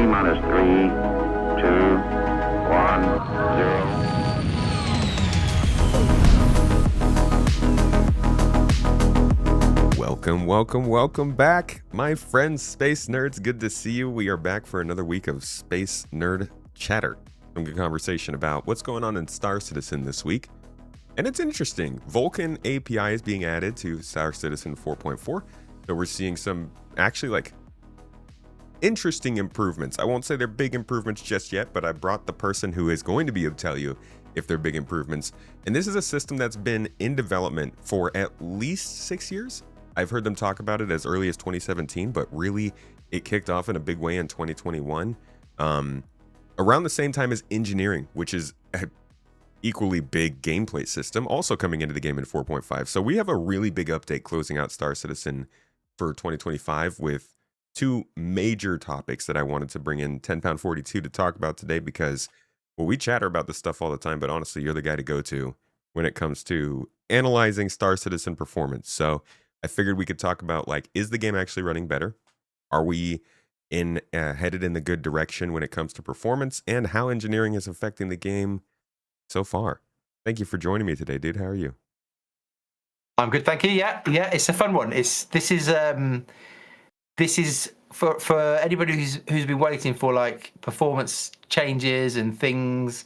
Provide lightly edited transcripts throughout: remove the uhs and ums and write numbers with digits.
T-minus 3, 2, 1, 0. Welcome back, my friends, space nerds. Good to see you. We are back for another week of Space Nerd Chatter. Some good conversation about what's going on in Star Citizen this week. And it's interesting. Vulkan API is being added to Star Citizen 4.4. So we're seeing some actually interesting improvements. I won't say they're big improvements just yet, but I brought the person who is going to be able to tell you if they're big improvements. And this is a system that's been in development for at least 6 years. I've heard them talk about it as early as 2017, but really it kicked off in a big way in 2021. Around the same time as engineering, which is an equally big gameplay system, also coming into the game in 4.5. So we have a really big update closing out Star Citizen for 2025 with two major topics that I wanted to bring in TenPoundFortyTwo to talk about today, because we chatter about this stuff all the time, but honestly, you're the guy to go to when it comes to analyzing Star Citizen performance. So I figured we could talk about, is the game actually running better? Are we headed in the good direction when it comes to performance, and how engineering is affecting the game so far? Thank you for joining me today, dude. How are you? I'm good, thank you. Yeah, it's a fun one. This is for anybody who's been waiting for performance changes and things.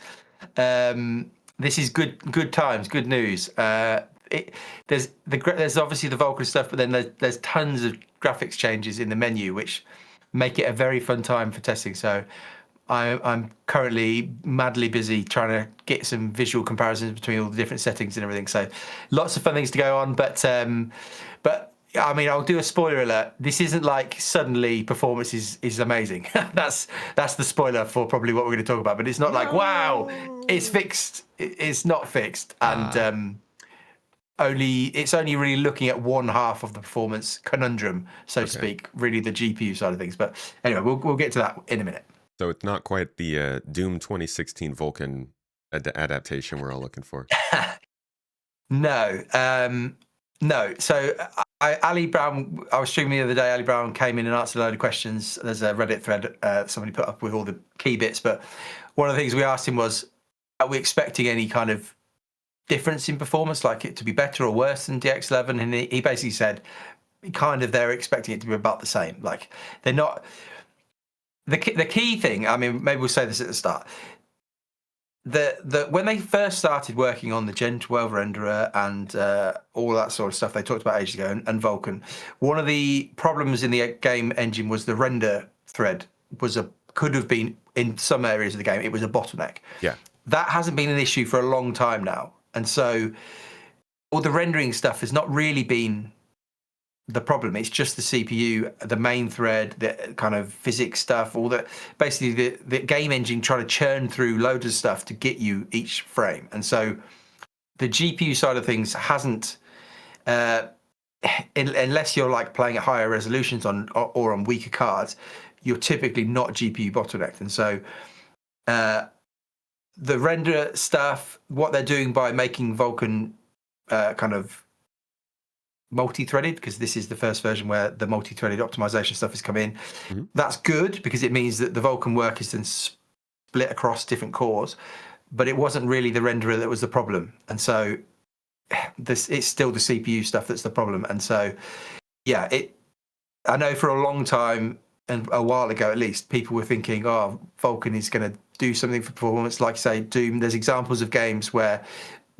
This is good times, good news. There's obviously the Vulkan stuff, but then there's tons of graphics changes in the menu, which make it a very fun time for testing. So I'm currently madly busy trying to get some visual comparisons between all the different settings and everything. So lots of fun things to go on, but I mean, I'll do a spoiler alert. This isn't like suddenly performance is amazing. That's the spoiler for probably what we're going to talk about. But it's not like, wow, it's fixed. It's not fixed, and it's only really looking at one half of the performance conundrum, so to speak. Really, the GPU side of things. But anyway, we'll get to that in a minute. So it's not quite the Doom 2016 Vulkan adaptation we're all looking for. No. So Ali Brown, I was streaming the other day. Ali Brown came in and answered a load of questions. There's a Reddit thread somebody put up with all the key bits. But one of the things we asked him was, are we expecting any kind of difference in performance, like it to be better or worse than DX11? And he basically said, they're expecting it to be about the same. Like they're not. The key thing, I mean, maybe we'll say this at the start. When they first started working on the Gen 12 renderer and all that sort of stuff they talked about ages ago, and Vulkan, one of the problems in the game engine was the render thread could have been, in some areas of the game, it was a bottleneck. Yeah. That hasn't been an issue for a long time now. And so all the rendering stuff has not really been the problem. It's just the CPU, the main thread, the kind of physics stuff, all that. Basically, the game engine trying to churn through loads of stuff to get you each frame. And so the GPU side of things hasn't, unless you're playing at higher resolutions or on weaker cards, you're typically not GPU bottlenecked. And so the render stuff, what they're doing by making Vulkan kind of multi-threaded, because this is the first version where the multi-threaded optimization stuff has come in. Mm-hmm. That's good because it means that the Vulkan work is then split across different cores, but it wasn't really the renderer that was the problem. And so it's still the CPU stuff that's the problem. And so, yeah, I know for a long time, and a while ago at least, people were thinking, oh, Vulkan is going to do something for performance, like, say, Doom. There's examples of games where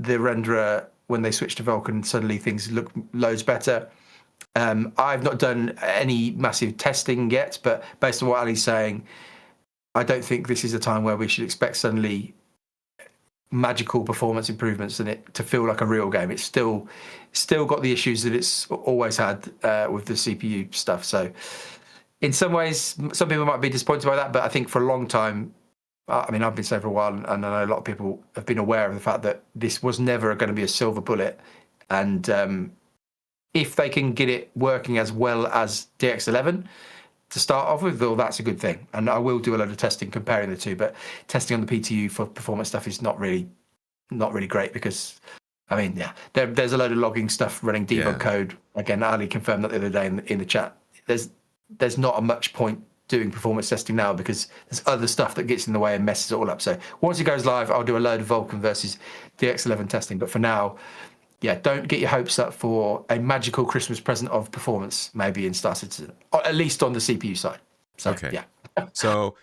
the renderer, when they switch to Vulkan, suddenly things look loads better. I've not done any massive testing yet, but based on what Ali's saying, I don't think this is a time where we should expect suddenly magical performance improvements and it to feel like a real game. It's still got the issues that it's always had with the CPU stuff. So in some ways, some people might be disappointed by that, but I think for a long time, I mean, I've been saying for a while, and I know a lot of people have been aware of the fact that this was never going to be a silver bullet. And if they can get it working as well as DX11 to start off with, well, that's a good thing. And I will do a load of testing comparing the two, but testing on the PTU for performance stuff is not really great because, I mean, yeah, there's a load of logging stuff running debug code. Again, Ali confirmed that the other day in the chat. There's not a much point doing performance testing now because there's other stuff that gets in the way and messes it all up. So once it goes live, I'll do a load of Vulkan versus DX11 testing. But for now, yeah, don't get your hopes up for a magical Christmas present of performance, maybe in Star Citizen, or at least on the CPU side. So, Okay. yeah. So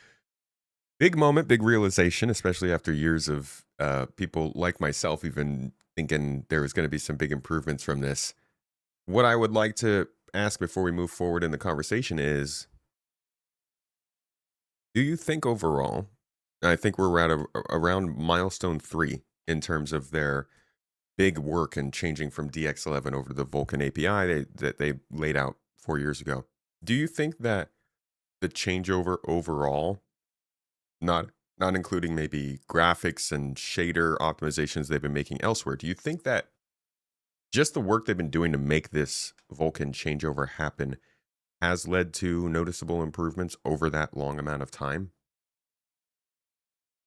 big moment, big realization, especially after years of people like myself even thinking there was going to be some big improvements from this. What I would like to ask before we move forward in the conversation is, do you think overall, I think we're at around milestone 3 in terms of their big work and changing from DX11 over to the Vulkan API that they laid out 4 years ago. Do you think that the changeover overall, not including maybe graphics and shader optimizations they've been making elsewhere, do you think that just the work they've been doing to make this Vulkan changeover happen has led to noticeable improvements over that long amount of time?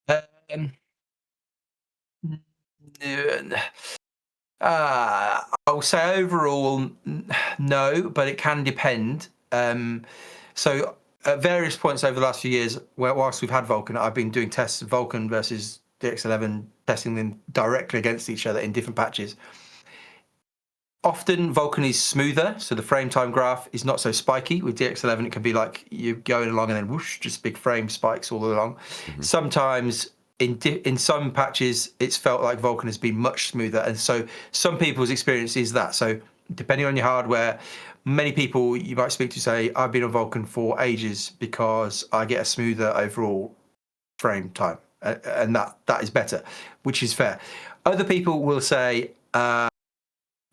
Um, I'll say overall, no, but it can depend. So at various points over the last few years, whilst we've had Vulkan, I've been doing tests of Vulkan versus DX11, testing them directly against each other in different patches. Often Vulkan is smoother, so the frame time graph is not so spiky. With DX11, it can be like you're going along and then whoosh, just big frame spikes all along. Mm-hmm. Sometimes in some patches, it's felt like Vulkan has been much smoother, and so some people's experience is that. So depending on your hardware, many people you might speak to say, I've been on Vulkan for ages because I get a smoother overall frame time, and that is better, which is fair. Other people will say,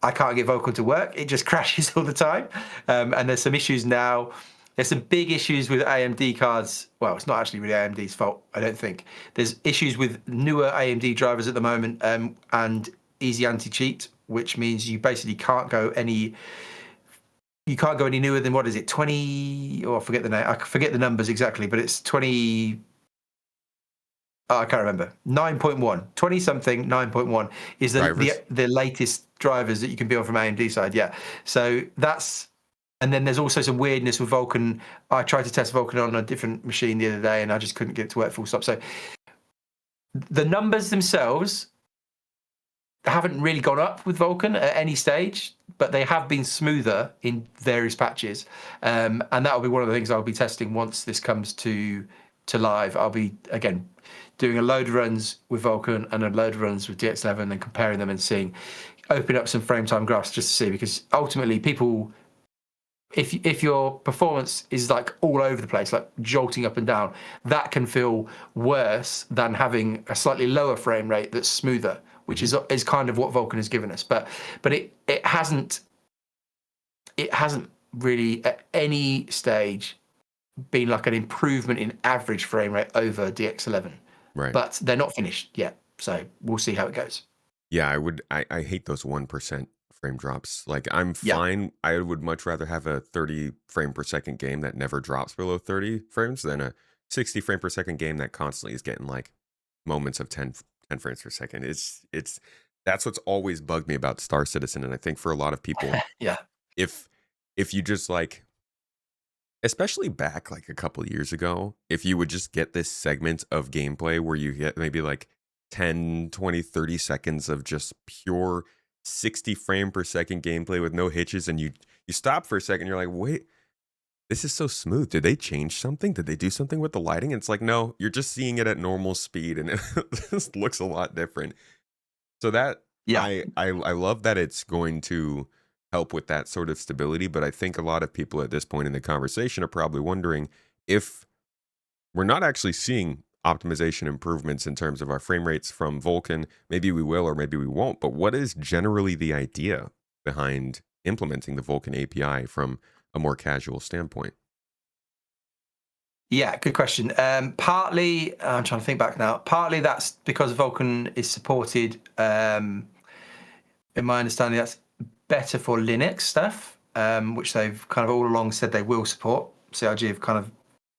I can't get Vulkan to work. It just crashes all the time. And there's some issues now. There's some big issues with AMD cards. Well, it's not actually really AMD's fault, I don't think. There's issues with newer AMD drivers at the moment, and easy anti-cheat, which means you basically can't go any newer than, what is it, 20, or I forget the name. I forget the numbers exactly, but it's 20. Oh, I can't remember. 9.1, 20 something, 9.1 is the latest drivers that you can build from AMD side. Yeah. So that's, and then there's also some weirdness with Vulkan. I tried to test Vulkan on a different machine the other day and I just couldn't get it to work full stop. So the numbers themselves haven't really gone up with Vulkan at any stage, but they have been smoother in various patches. And that will be one of the things I'll be testing once this comes to live. I'll be, again, doing a load of runs with Vulkan and a load of runs with DX11 and comparing them and open up some frame time graphs just to see, because ultimately people, if your performance is like all over the place, like jolting up and down, that can feel worse than having a slightly lower frame rate that's smoother, which is kind of what Vulkan has given us. But it hasn't really at any stage been like an improvement in average frame rate over DX11. Right. But they're not finished yet, so we'll see how it goes. Yeah, I hate those 1% frame drops. Like, I'm fine. I would much rather have a 30 frame per second game that never drops below 30 frames than a 60 frame per second game that constantly is getting like moments of 10 frames per second. It's that's what's always bugged me about Star Citizen, and I think for a lot of people, yeah, if you just like, especially back like a couple years ago, if you would just get this segment of gameplay where you get maybe like 10, 20, 30 seconds of just pure 60 frame per second gameplay with no hitches, and you stop for a second, you're like, wait, this is so smooth. Did they change something? Did they do something with the lighting? And it's like, no, you're just seeing it at normal speed and it just looks a lot different. So that, I love that it's going to help with that sort of stability, but I think a lot of people at this point in the conversation are probably wondering if we're not actually seeing optimization improvements in terms of our frame rates from Vulkan. Maybe we will or maybe we won't, but what is generally the idea behind implementing the Vulkan API from a more casual standpoint? Yeah, good question. Partly, I'm trying to think back now, partly that's because Vulkan is supported, in my understanding, that's better for Linux stuff, which they've kind of all along said they will support. CRG have kind of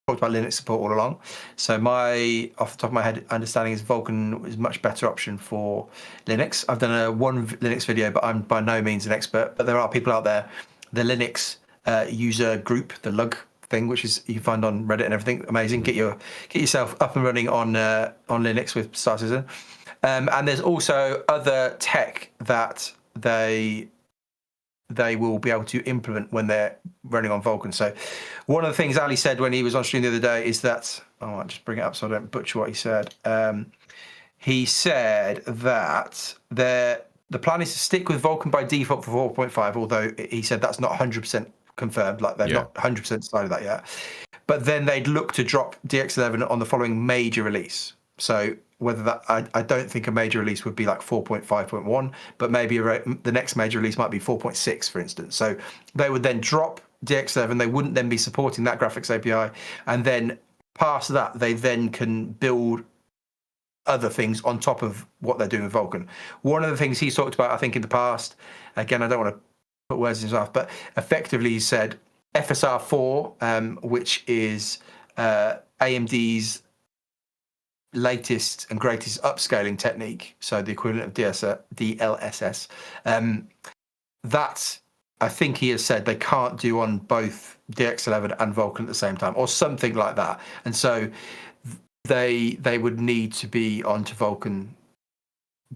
talked about Linux support all along. So off the top of my head, understanding is Vulkan is a much better option for Linux. I've done one Linux video, but I'm by no means an expert. But there are people out there, the Linux user group, the LUG thing, which is you can find on Reddit and everything. Amazing. Get yourself up and running on Linux with Star Citizen. And there's also other tech that they will be able to implement when they're running on Vulkan. So one of the things Ali said when he was on stream the other day is that, I'll just bring it up so I don't butcher what he said. He said that the plan is to stick with Vulkan by default for 4.5, although he said that's not 100% confirmed, like they've not 100% decided that yet. But then they'd look to drop DX11 on the following major release. So whether that, I don't think a major release would be like 4.5.1, but maybe the next major release might be 4.6, for instance. So they would then drop DX11. They wouldn't then be supporting that graphics API. And then past that, they then can build other things on top of what they're doing with Vulkan. One of the things he's talked about, I think, in the past, again, I don't want to put words in his mouth, but effectively he said FSR4, which is AMD's latest and greatest upscaling technique, so the equivalent of DLSS, that I think he has said they can't do on both DX11 and Vulkan at the same time, or something like that. And so they would need to be onto Vulkan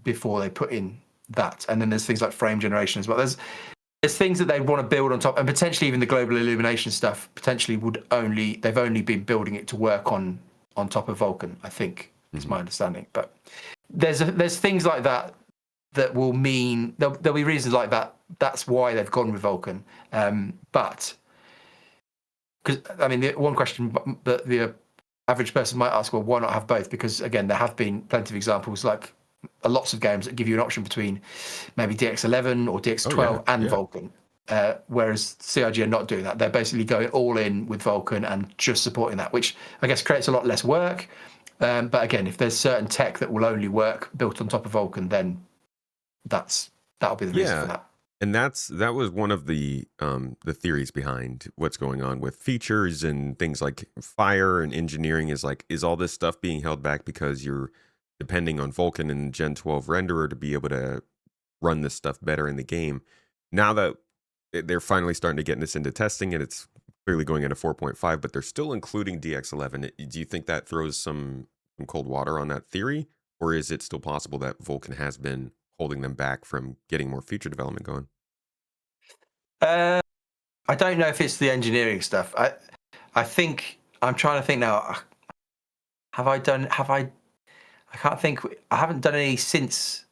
before they put in that. And then there's things like frame generation as well. There's things that they want to build on top, and potentially even the global illumination stuff potentially they've only been building it to work on top of Vulkan, I think, is my understanding. But there's things like that will mean there'll be reasons like that. That's why they've gone with Vulkan. But because I mean, the one question that the average person might ask, well, why not have both? Because again, there have been plenty of examples, like lots of games that give you an option between maybe DX11 or DX12 and Vulkan. Whereas CIG are not doing that. They're basically going all in with Vulkan and just supporting that, which I guess creates a lot less work. But again, if there's certain tech that will only work built on top of Vulkan, then that'll be the reason for that. And that was one of the theories behind what's going on with features and things like fire and engineering is all this stuff being held back because you're depending on Vulkan and Gen 12 renderer to be able to run this stuff better in the game. Now that they're finally starting to get this into testing and it's clearly going into 4.5, but they're still including DX11. Do you think that throws some cold water on that theory? Or is it still possible that Vulkan has been holding them back from getting more feature development going? I don't know if it's the engineering stuff. I think I'm trying to think now. I can't think. I haven't done any since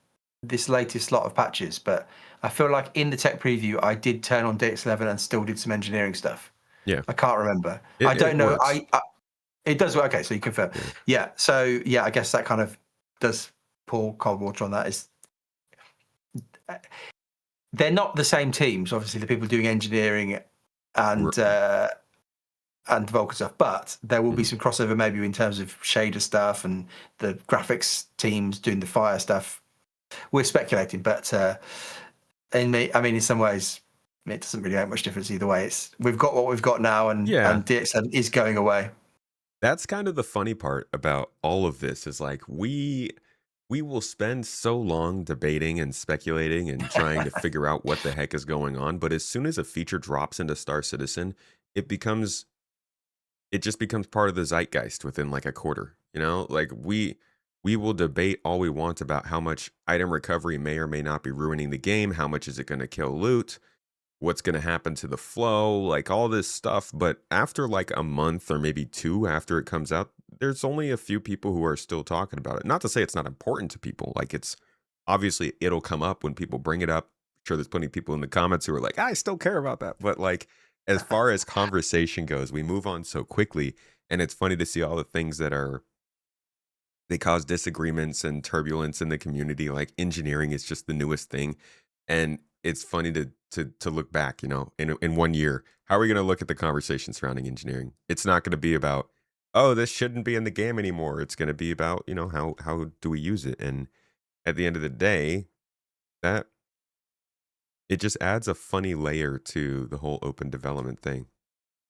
this latest lot of patches, but I feel like in the tech preview I did turn on DX11 and still did some engineering stuff. Yeah, I can't remember. I don't know. It does work. Okay, so you confirm. Yeah. So yeah, I guess that kind of does pour cold water on that. Is they're not the same teams, obviously, the people doing engineering and Vulkan stuff, but there will be some crossover maybe in terms of shader stuff and the graphics teams doing the fire stuff. We're speculating, but in some ways, it doesn't really make much difference either way. We've got what we've got now, and DX7 is going away. That's kind of the funny part about all of this is like we will spend so long debating and speculating and trying to figure out what the heck is going on. But as soon as a feature drops into Star Citizen, it just becomes part of the zeitgeist within like a quarter, like we will debate all we want about how much item recovery may or may not be ruining the game. How much is it going to kill loot? What's going to happen to the flow? Like all this stuff. But after like a month or maybe two after it comes out, there's only a few people who are still talking about it. Not to say it's not important to people. Like it's obviously it'll come up when people bring it up. I'm sure there's plenty of people in the comments who are like, I still care about that. But like, as far as conversation goes, we move on so quickly. And it's funny to see all the things they cause disagreements and turbulence in the community. Like engineering is just the newest thing. And it's funny to look back, in 1 year, how are we going to look at the conversation surrounding engineering? It's not going to be about, oh, this shouldn't be in the game anymore. It's going to be about, how do we use it? And at the end of the day, that it just adds a funny layer to the whole open development thing.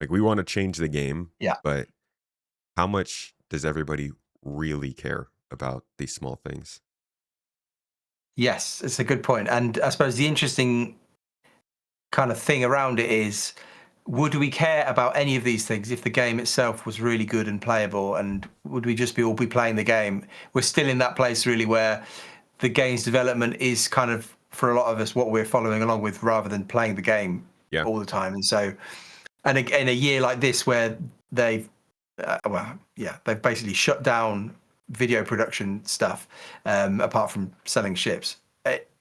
Like we want to change the game, but how much does everybody really care about these small things? Yes, it's a good point. And I suppose the interesting kind of thing around it is would we care about any of these things if the game itself was really good and playable, and would we just all be playing the game? We're still in that place really where the game's development is kind of, for a lot of us, what we're following along with rather than playing the game all the time. And so, and in a year like this where they've they've basically shut down video production stuff, apart from selling ships,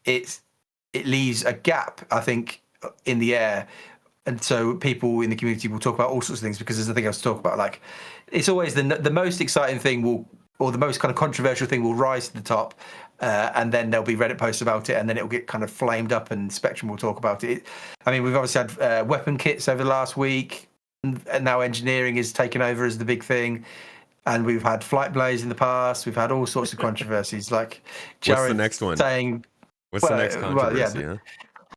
it leaves a gap, I think, in the air. And so people in the community will talk about all sorts of things because there's nothing else to talk about. Like, it's always the most exciting thing or the most kind of controversial thing will rise to the top, and then there'll be Reddit posts about it, and then it'll get kind of flamed up, and Spectrum will talk about it. I mean, we've obviously had weapon kits over the last week, and now engineering is taken over as the big thing. And we've had flight blaze in the past. We've had all sorts of controversies. Like Jared What's the next one? saying, what's the next controversy?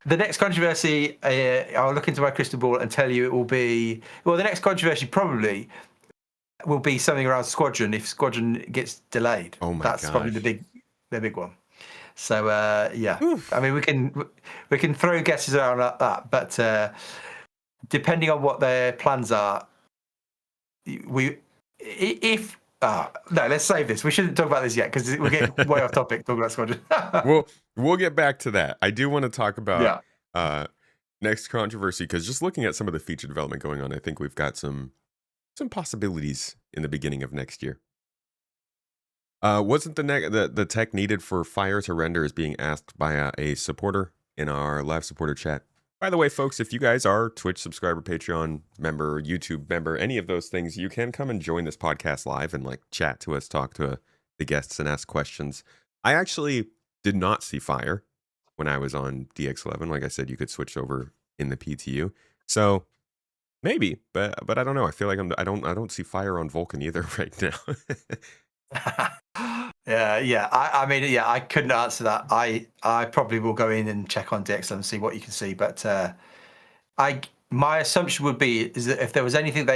The next controversy, I'll look into my crystal ball and tell you it will be, well, the next controversy probably will be something around Squadron if Squadron gets delayed. Oh my That's probably the big one. So I mean, we can throw guesses around like that, but depending on what their plans are, let's save this. We shouldn't talk about this yet because we'll get way off topic talking about Squadron. We'll get back to that. I do want to talk about next controversy because just looking at some of the feature development going on, I think we've got some possibilities in the beginning of next year. Wasn't the tech needed for fire to render is being asked by a supporter in our live supporter chat. By the way, folks, if you guys are Twitch subscriber, Patreon member, YouTube member, any of those things, you can come and join this podcast live and like chat to us, talk to the guests and ask questions. I actually did not see fire when I was on DX11. Like I said, you could switch over in the PTU. So maybe, but I don't know. I feel like I don't see fire on Vulkan either right now. I mean, I couldn't answer that. I probably will go in and check on DX and see what you can see. But my assumption would be is that if there was anything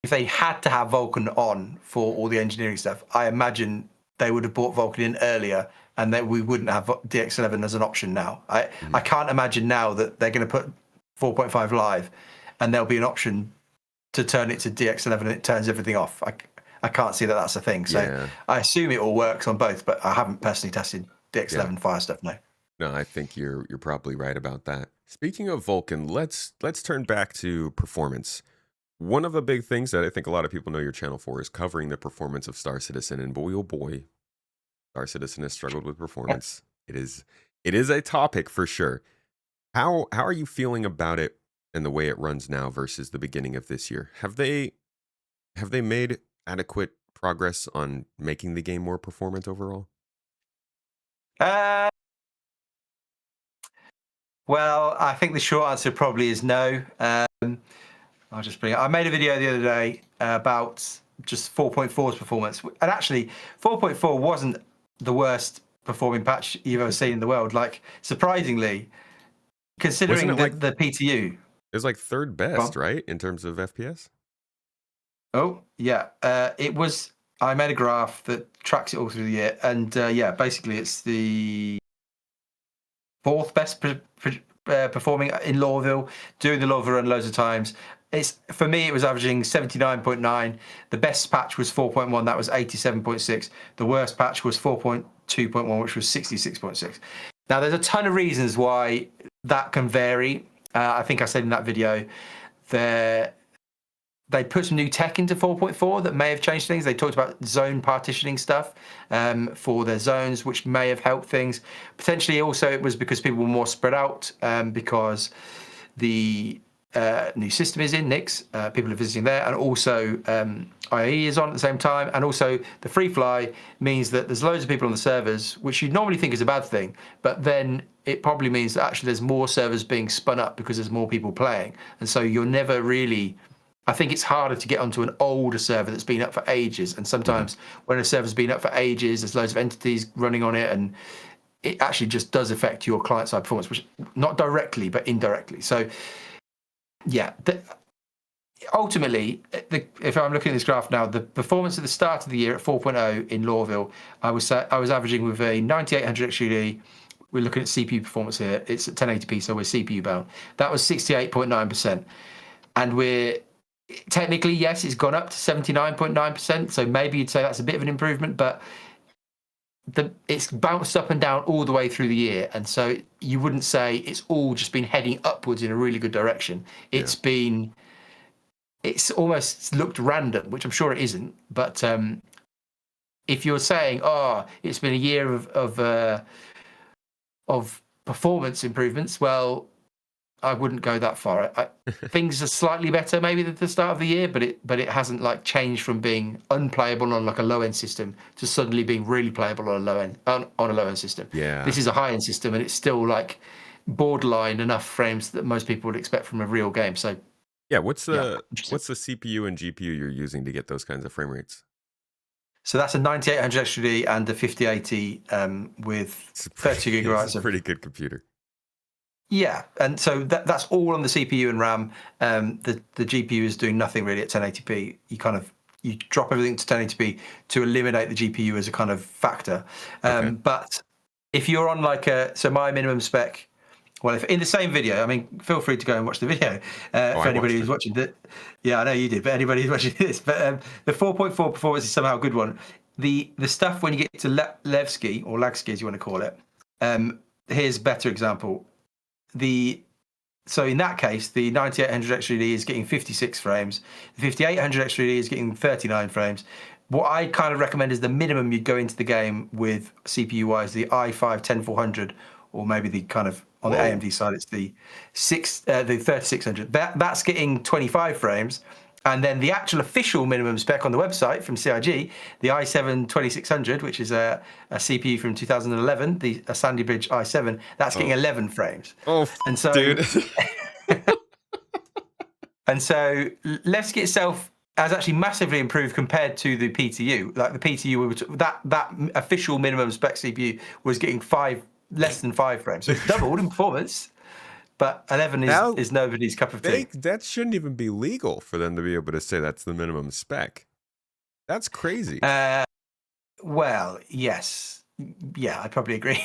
if they had to have Vulkan on for all the engineering stuff, I imagine they would have brought Vulkan in earlier, and that we wouldn't have DX11 as an option now. I can't imagine now that they're going to put 4.5 live, and there'll be an option to turn it to DX11 and it turns everything off. I can't see that that's a thing. So I assume it all works on both, but I haven't personally tested DX11 fire stuff. No, I think you're probably right about that. Speaking of Vulkan, let's turn back to performance. One of the big things that I think a lot of people know your channel for is covering the performance of Star Citizen, and boy, oh boy, Star Citizen has struggled with performance. It is a topic for sure. How are you feeling about it and the way it runs now versus the beginning of this year? Have they made adequate progress on making the game more performant overall? Well, I think the short answer probably is no. I'll just bring it. I made a video the other day about just 4.4's performance, and actually 4.4 wasn't the worst performing patch you've ever seen in the world. Like, surprisingly, considering the PTU, it was like third best, right, in terms of FPS. Oh, yeah. It was. I made a graph that tracks it all through the year, and basically it's the fourth best performing in Lawville, doing the Lawville run loads of times. For me, it was averaging 79.9. The best patch was 4.1, that was 87.6. The worst patch was 4.2.1, which was 66.6. Now, there's a ton of reasons why that can vary. I think I said in that video they put some new tech into 4.4 that may have changed things. They talked about zone partitioning stuff for their zones, which may have helped things. Potentially also it was because people were more spread out because the new system is in Nix. People are visiting there. And also IAE is on at the same time. And also the free fly means that there's loads of people on the servers, which you'd normally think is a bad thing. But then it probably means that actually there's more servers being spun up because there's more people playing. And so you're never really... I think it's harder to get onto an older server that's been up for ages. And sometimes when a server's been up for ages, there's loads of entities running on it, and it actually just does affect your client-side performance, which not directly, but indirectly. So, ultimately, if I'm looking at this graph now, the performance at the start of the year at 4.0 in Lawville, I was averaging with a 9800 XGD. We're looking at CPU performance here. It's at 1080p, so we're CPU bound. That was 68.9%. and we're technically, yes, it's gone up to 79.9%. So maybe you'd say that's a bit of an improvement, but it's bounced up and down all the way through the year, and so you wouldn't say it's all just been heading upwards in a really good direction. It's almost looked random, which I'm sure it isn't. But if you're saying, "Oh, it's been a year of performance improvements," well, I wouldn't go that far. Things are slightly better maybe at the start of the year, but it hasn't like changed from being unplayable on like a low end system to suddenly being really playable on a low end system. Yeah. This is a high end system, and it's still like borderline enough frames that most people would expect from a real game. So yeah, what's the CPU and GPU you're using to get those kinds of frame rates? So that's a 9800 XTD and a 5080 with 32 gigabytes. It's a pretty good computer. Yeah, and so that's all on the CPU and RAM. The GPU is doing nothing really at 1080p. You drop everything to 1080p to eliminate the GPU as a kind of factor. But if you're on so my minimum spec, well, if in the same video, I mean, feel free to go and watch the video for anybody who's watching that. Yeah, I know you did, but anybody who's watching this. But the 4.4 performance is somehow a good one. The stuff when you get to Levski or Lagski, as you want to call it, here's a better example. So in that case, the 9800 XTD is getting 56 frames. The 5800 XTD is getting 39 frames. What I kind of recommend is the minimum you'd go into the game with CPU-wise, the i5-10400, or maybe the kind of on the AMD side, it's the 3600. That's getting 25 frames. And then the actual official minimum spec on the website from CIG, the i7-2600, which is a CPU from 2011, a Sandy Bridge i7, that's getting 11 frames. Oh, and so, dude. And so Levski itself has actually massively improved compared to the PTU. Like the PTU, that official minimum spec CPU was getting less than 5 frames. So it's doubled in performance. But 11 is nobody's cup of tea. That shouldn't even be legal for them to be able to say that's the minimum spec. That's crazy. Well, yes. Yeah, I probably agree.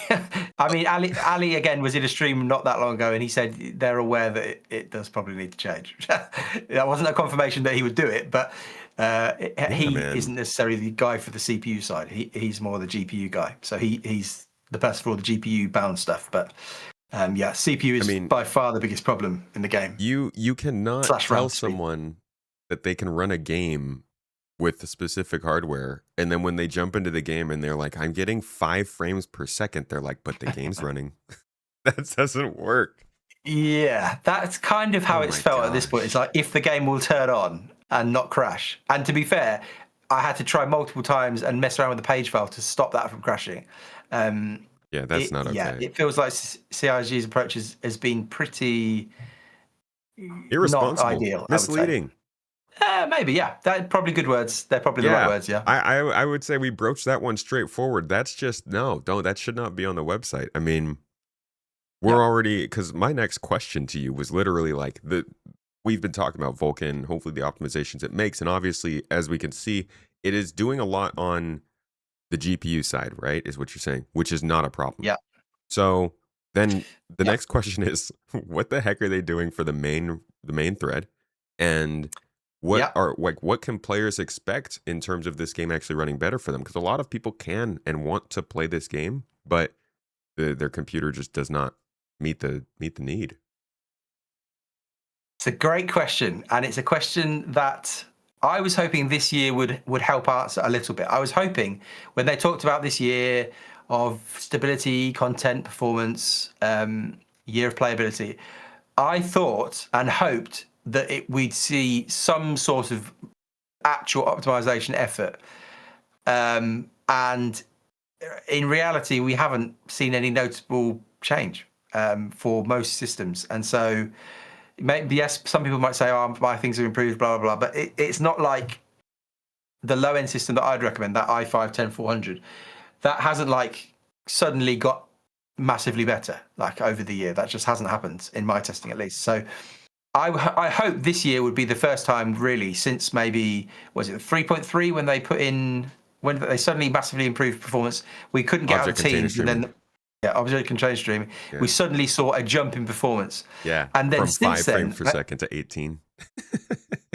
I mean, Ali again was in a stream not that long ago, and he said they're aware that it does probably need to change. That wasn't a confirmation that he would do it, but he isn't necessarily the guy for the CPU side. He's more the GPU guy. So he's the person for all the GPU bound stuff. But CPU is by far the biggest problem in the game. You cannot tell someone that they can run a game with the specific hardware, and then when they jump into the game and they're like, I'm getting 5 frames per second, they're like, but the game's running. That doesn't work. Yeah, that's kind of how it's felt at this point. It's like, if the game will turn on and not crash. And to be fair, I had to try multiple times and mess around with the page file to stop that from crashing. Yeah, that's not okay. Yeah, it feels like CIG's approach has been pretty irresponsible, not ideal, misleading. Maybe, yeah. That's probably good words. They're probably the right words, yeah. I would say we broached that one straightforward. That's just, that should not be on the website. I mean, we're already, because my next question to you was literally like, we've been talking about Vulkan, hopefully the optimizations it makes, and obviously, as we can see, it is doing a lot on the GPU side, right, is what you're saying, which is not a problem. Yeah. So then the next question is, what the heck are they doing for the main thread? And what can players expect in terms of this game actually running better for them? Because a lot of people can and want to play this game, but their computer just does not meet the need. It's a great question, and it's a question that I was hoping this year would help answer a little bit. I was hoping when they talked about this year of stability, content, performance, year of playability, I thought and hoped that we'd see some sort of actual optimization effort. And in reality, we haven't seen any notable change for most systems. And so maybe, yes, some people might say, my things have improved, blah, blah, blah. But it's not like the low-end system that I'd recommend, that i5-10400. That hasn't suddenly got massively better over the year. That just hasn't happened in my testing, at least. So I hope this year would be the first time really since maybe, was it 3.3 when they suddenly massively improved performance. We couldn't get out of teams, and then Yeah, obviously constrained streaming. Yeah. We suddenly saw a jump in performance. Yeah. And then From since 5 frames then, per second to 18.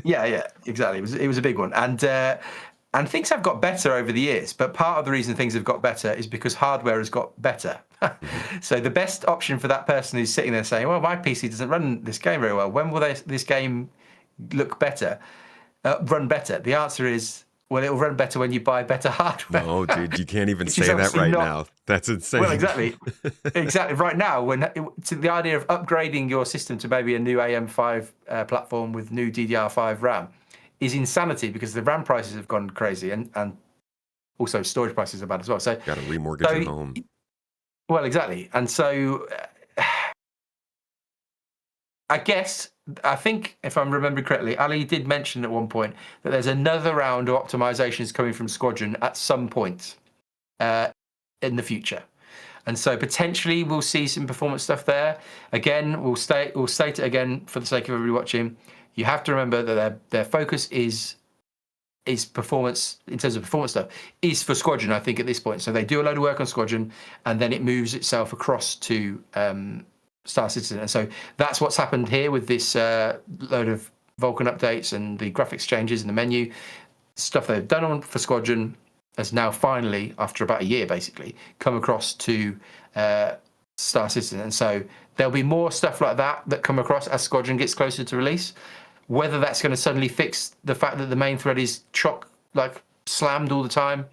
yeah, exactly. It was a big one, and things have got better over the years. But part of the reason things have got better is because hardware has got better. So the best option for that person who's sitting there saying, "Well, my PC doesn't run this game very well. When will this game look better, run better?" The answer is, well, it'll run better when you buy better hardware. No, dude, you can't even Which is say that obviously right not- now. That's insane. Well, exactly. Right now, to the idea of upgrading your system to maybe a new AM5 platform with new DDR5 RAM is insanity, because the RAM prices have gone crazy, and also storage prices are bad as well. So Got to remortgage your home. Well, exactly. And so I think if I'm remembering correctly, Ali did mention at one point that there's another round of optimizations coming from Squadron at some point in the future. And so potentially we'll see some performance stuff there. Again, we'll state it again for the sake of everybody watching. You have to remember that their focus is performance, in terms of performance stuff, is for Squadron, I think, at this point. So they do a load of work on Squadron, and then it moves itself across to Star Citizen. And so that's what's happened here with this load of Vulkan updates and the graphics changes in the menu. Stuff they've done for Squadron has now finally, after about a year basically, come across to Star Citizen. And so there'll be more stuff like that come across as Squadron gets closer to release. Whether that's going to suddenly fix the fact that the main thread is slammed all the time,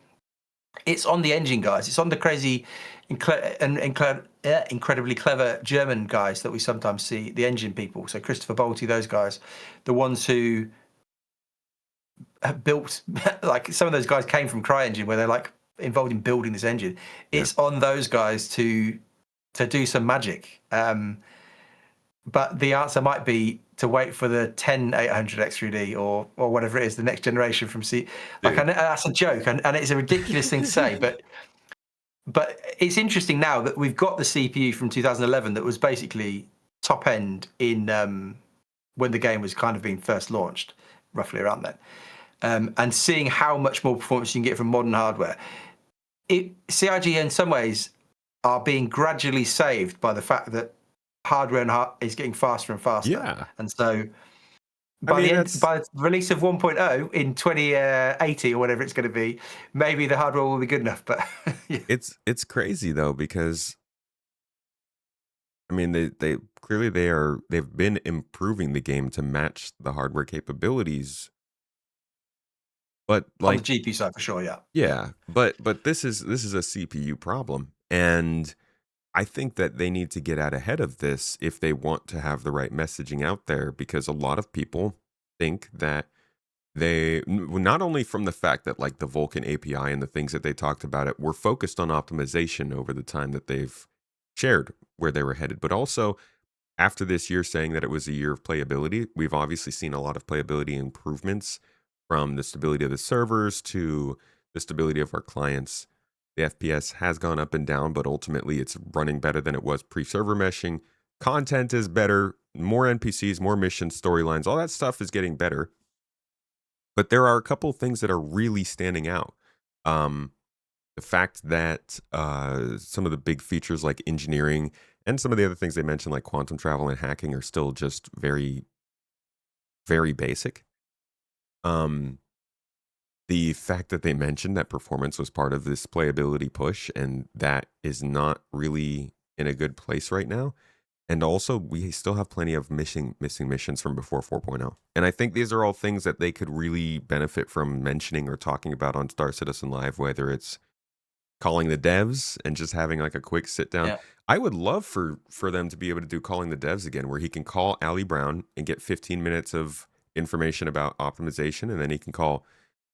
it's on the engine guys. It's on the crazy and incredibly clever German guys that we sometimes see, the engine people. So Christopher Bolty, those guys, the ones who have built, like some of those guys came from CryEngine, where they're involved in building this engine. It's on those guys to do some magic. But the answer might be to wait for the 10800 X3D or whatever it is, the next generation from C. That's a joke, and it's a ridiculous thing to say, but it's interesting now that we've got the CPU from 2011 that was basically top end in when the game was kind of being first launched, roughly around then, and seeing how much more performance you can get from modern hardware. CIG in some ways are being gradually saved by the fact that hardware is getting faster and faster. Yeah. And so by the release of 1.0 in 2080 or whatever it's going to be, maybe the hardware will be good enough. But yeah. It's crazy though, because I mean they clearly they've been improving the game to match the hardware capabilities. But on the GPU side for sure, yeah. Yeah, but this is a CPU problem, and I think that they need to get out ahead of this if they want to have the right messaging out there, because a lot of people think that not only from the fact that the Vulkan API and the things that they talked about it were focused on optimization over the time that they've shared where they were headed, but also after this year saying that it was a year of playability, we've obviously seen a lot of playability improvements, from the stability of the servers to the stability of our clients. The FPS has gone up and down, but ultimately it's running better than it was pre-server meshing. Content is better, more NPCs, more missions, storylines, all that stuff is getting better. But there are a couple of things that are really standing out. The fact that some of the big features like engineering and some of the other things they mentioned like quantum travel and hacking are still just very, very basic. The fact that they mentioned that performance was part of this playability push, and that is not really in a good place right now. And also, we still have plenty of missing missions from before 4.0. And I think these are all things that they could really benefit from mentioning or talking about on Star Citizen Live, whether it's calling the devs and just having a quick sit down. Yeah. I would love for them to be able to do calling the devs again, where he can call Ali Brown and get 15 minutes of information about optimization, and then he can call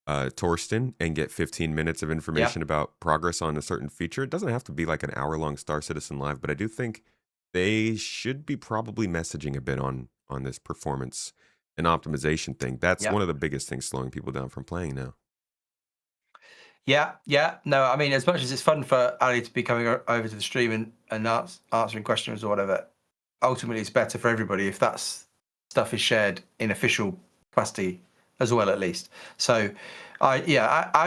Torsten and get 15 minutes of information about progress on a certain feature. It doesn't have to be an hour-long Star Citizen Live, but I do think they should be probably messaging a bit on this performance and optimization thing. That's one of the biggest things slowing people down from playing now. Yeah. No, I mean, as much as it's fun for Ali to be coming over to the stream and answering questions or whatever, ultimately it's better for everybody if that stuff is shared in official capacity as well, at least. So, I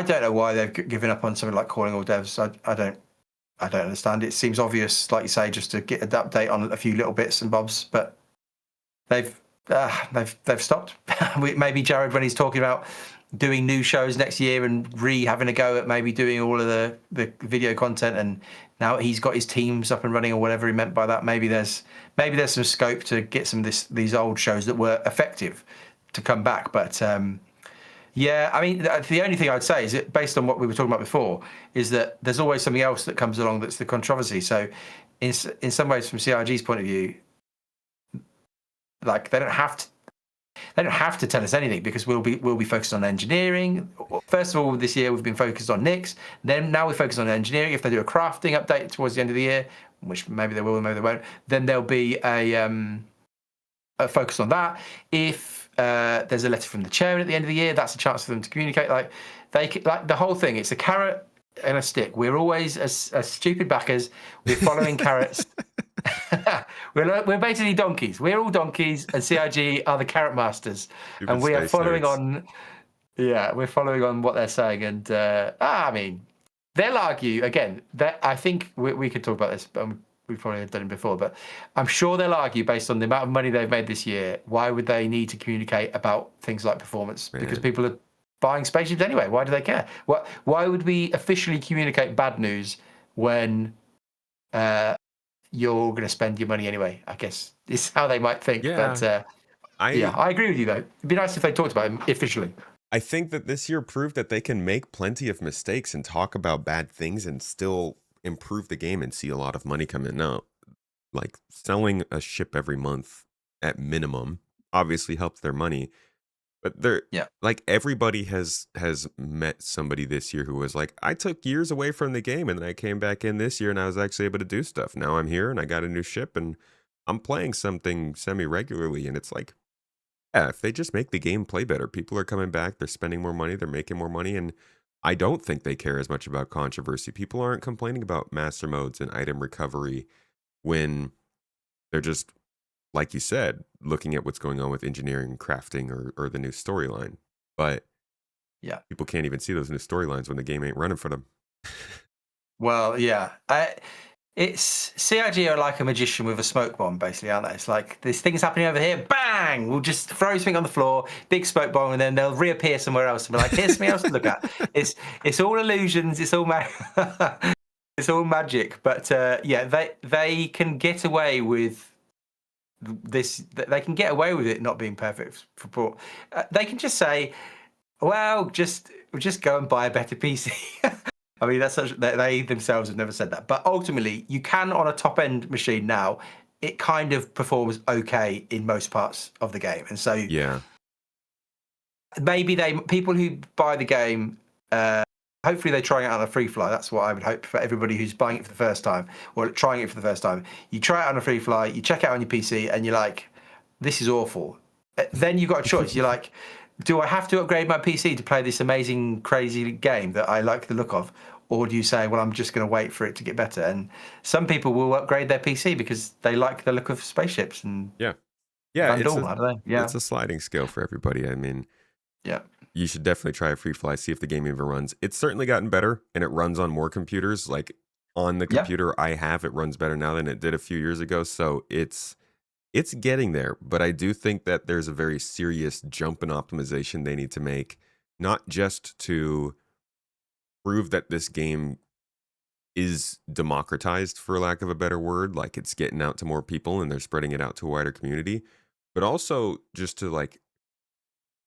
don't know why they've given up on something like calling all devs. I I don't understand. It seems obvious, like you say, just to get an update on a few little bits and bobs, but they've stopped. Maybe Jared, when he's talking about doing new shows next year and having a go at maybe doing all of the video content, and now he's got his teams up and running or whatever he meant by that. Maybe there's some scope to get some of these old shows that were effective to come back. But yeah, I mean, the only thing I'd say is that based on what we were talking about before, is that there's always something else that comes along that's the controversy. So in some ways, from CRG's point of view, like they don't have to tell us anything, because we'll be focused on engineering. First of all, this year we've been focused on Nix. Then now we focus on engineering. If they do a crafting update towards the end of the year, which maybe they will, maybe they won't, then there'll be a focus on that. If there's a letter from the chairman at the end of the year, that's a chance for them to communicate. Like the whole thing, it's a carrot and a stick. We're always as stupid backers. We're following carrots. We're basically donkeys. We're all donkeys, and CIG are the carrot masters, Stupid and we are following nerds. on. Yeah, we're following on what they're saying, and I mean, they'll argue again. I think we could talk about this, but we've probably done it before. But I'm sure they'll argue, based on the amount of money they've made this year, why would they need to communicate about things like performance? Man. Because people are buying spaceships anyway. Why do they care? Why would we officially communicate bad news when you're going to spend your money anyway? I guess is how they might think. Yeah. But I agree with you, though. It'd be nice if they talked about it officially. I think that this year proved that they can make plenty of mistakes and talk about bad things and still improve the game and see a lot of money come in. Now, like selling a ship every month at minimum obviously helps their money, but like everybody has met somebody this year who was like, I took years away from the game and then I came back in this year and I was actually able to do stuff. Now I'm here and I got a new ship and I'm playing something semi-regularly, and it's like, yeah, if they just make the game play better, people are coming back, they're spending more money, they're making more money, and I don't think they care as much about controversy. People aren't complaining about master modes and item recovery when they're just, like you said, looking at what's going on with engineering, crafting, or the new storyline. But yeah, people can't even see those new storylines when the game ain't running for them. Well, yeah. It's CIG are like a magician with a smoke bomb, basically, aren't they? It's like, there's things happening over here, bang! We'll just throw something on the floor, big smoke bomb, and then they'll reappear somewhere else and be like, here's something else to look at. It's all illusions, it's all it's all magic. But yeah, they can get away with this. They can get away with it not being perfect for port. They can just say, well, just go and buy a better PC. I mean, they themselves have never said that. But ultimately, you can, on a top-end machine now, it kind of performs okay in most parts of the game. And so Yeah. maybe people who buy the game, hopefully they try it out on a free fly. That's what I would hope for everybody who's buying it for the first time or trying it for the first time. You try it on a free fly, you check it out on your PC, and you're like, this is awful. Then you've got a choice. You're like, do I have to upgrade my PC to play this amazing, crazy game that I like the look of? Or do you say, well, I'm just going to wait for it to get better? And some people will upgrade their PC because they like the look of spaceships. And Yeah, it's a sliding scale for everybody. I mean, yeah, you should definitely try a free fly, see if the game even runs. It's certainly gotten better, and it runs on more computers. Like on the computer I have, it runs better now than it did a few years ago. So it's getting there. But I do think that there's a very serious jump in optimization they need to make, not just to prove that this game is democratized, for lack of a better word, like it's getting out to more people and they're spreading it out to a wider community, but also just to like,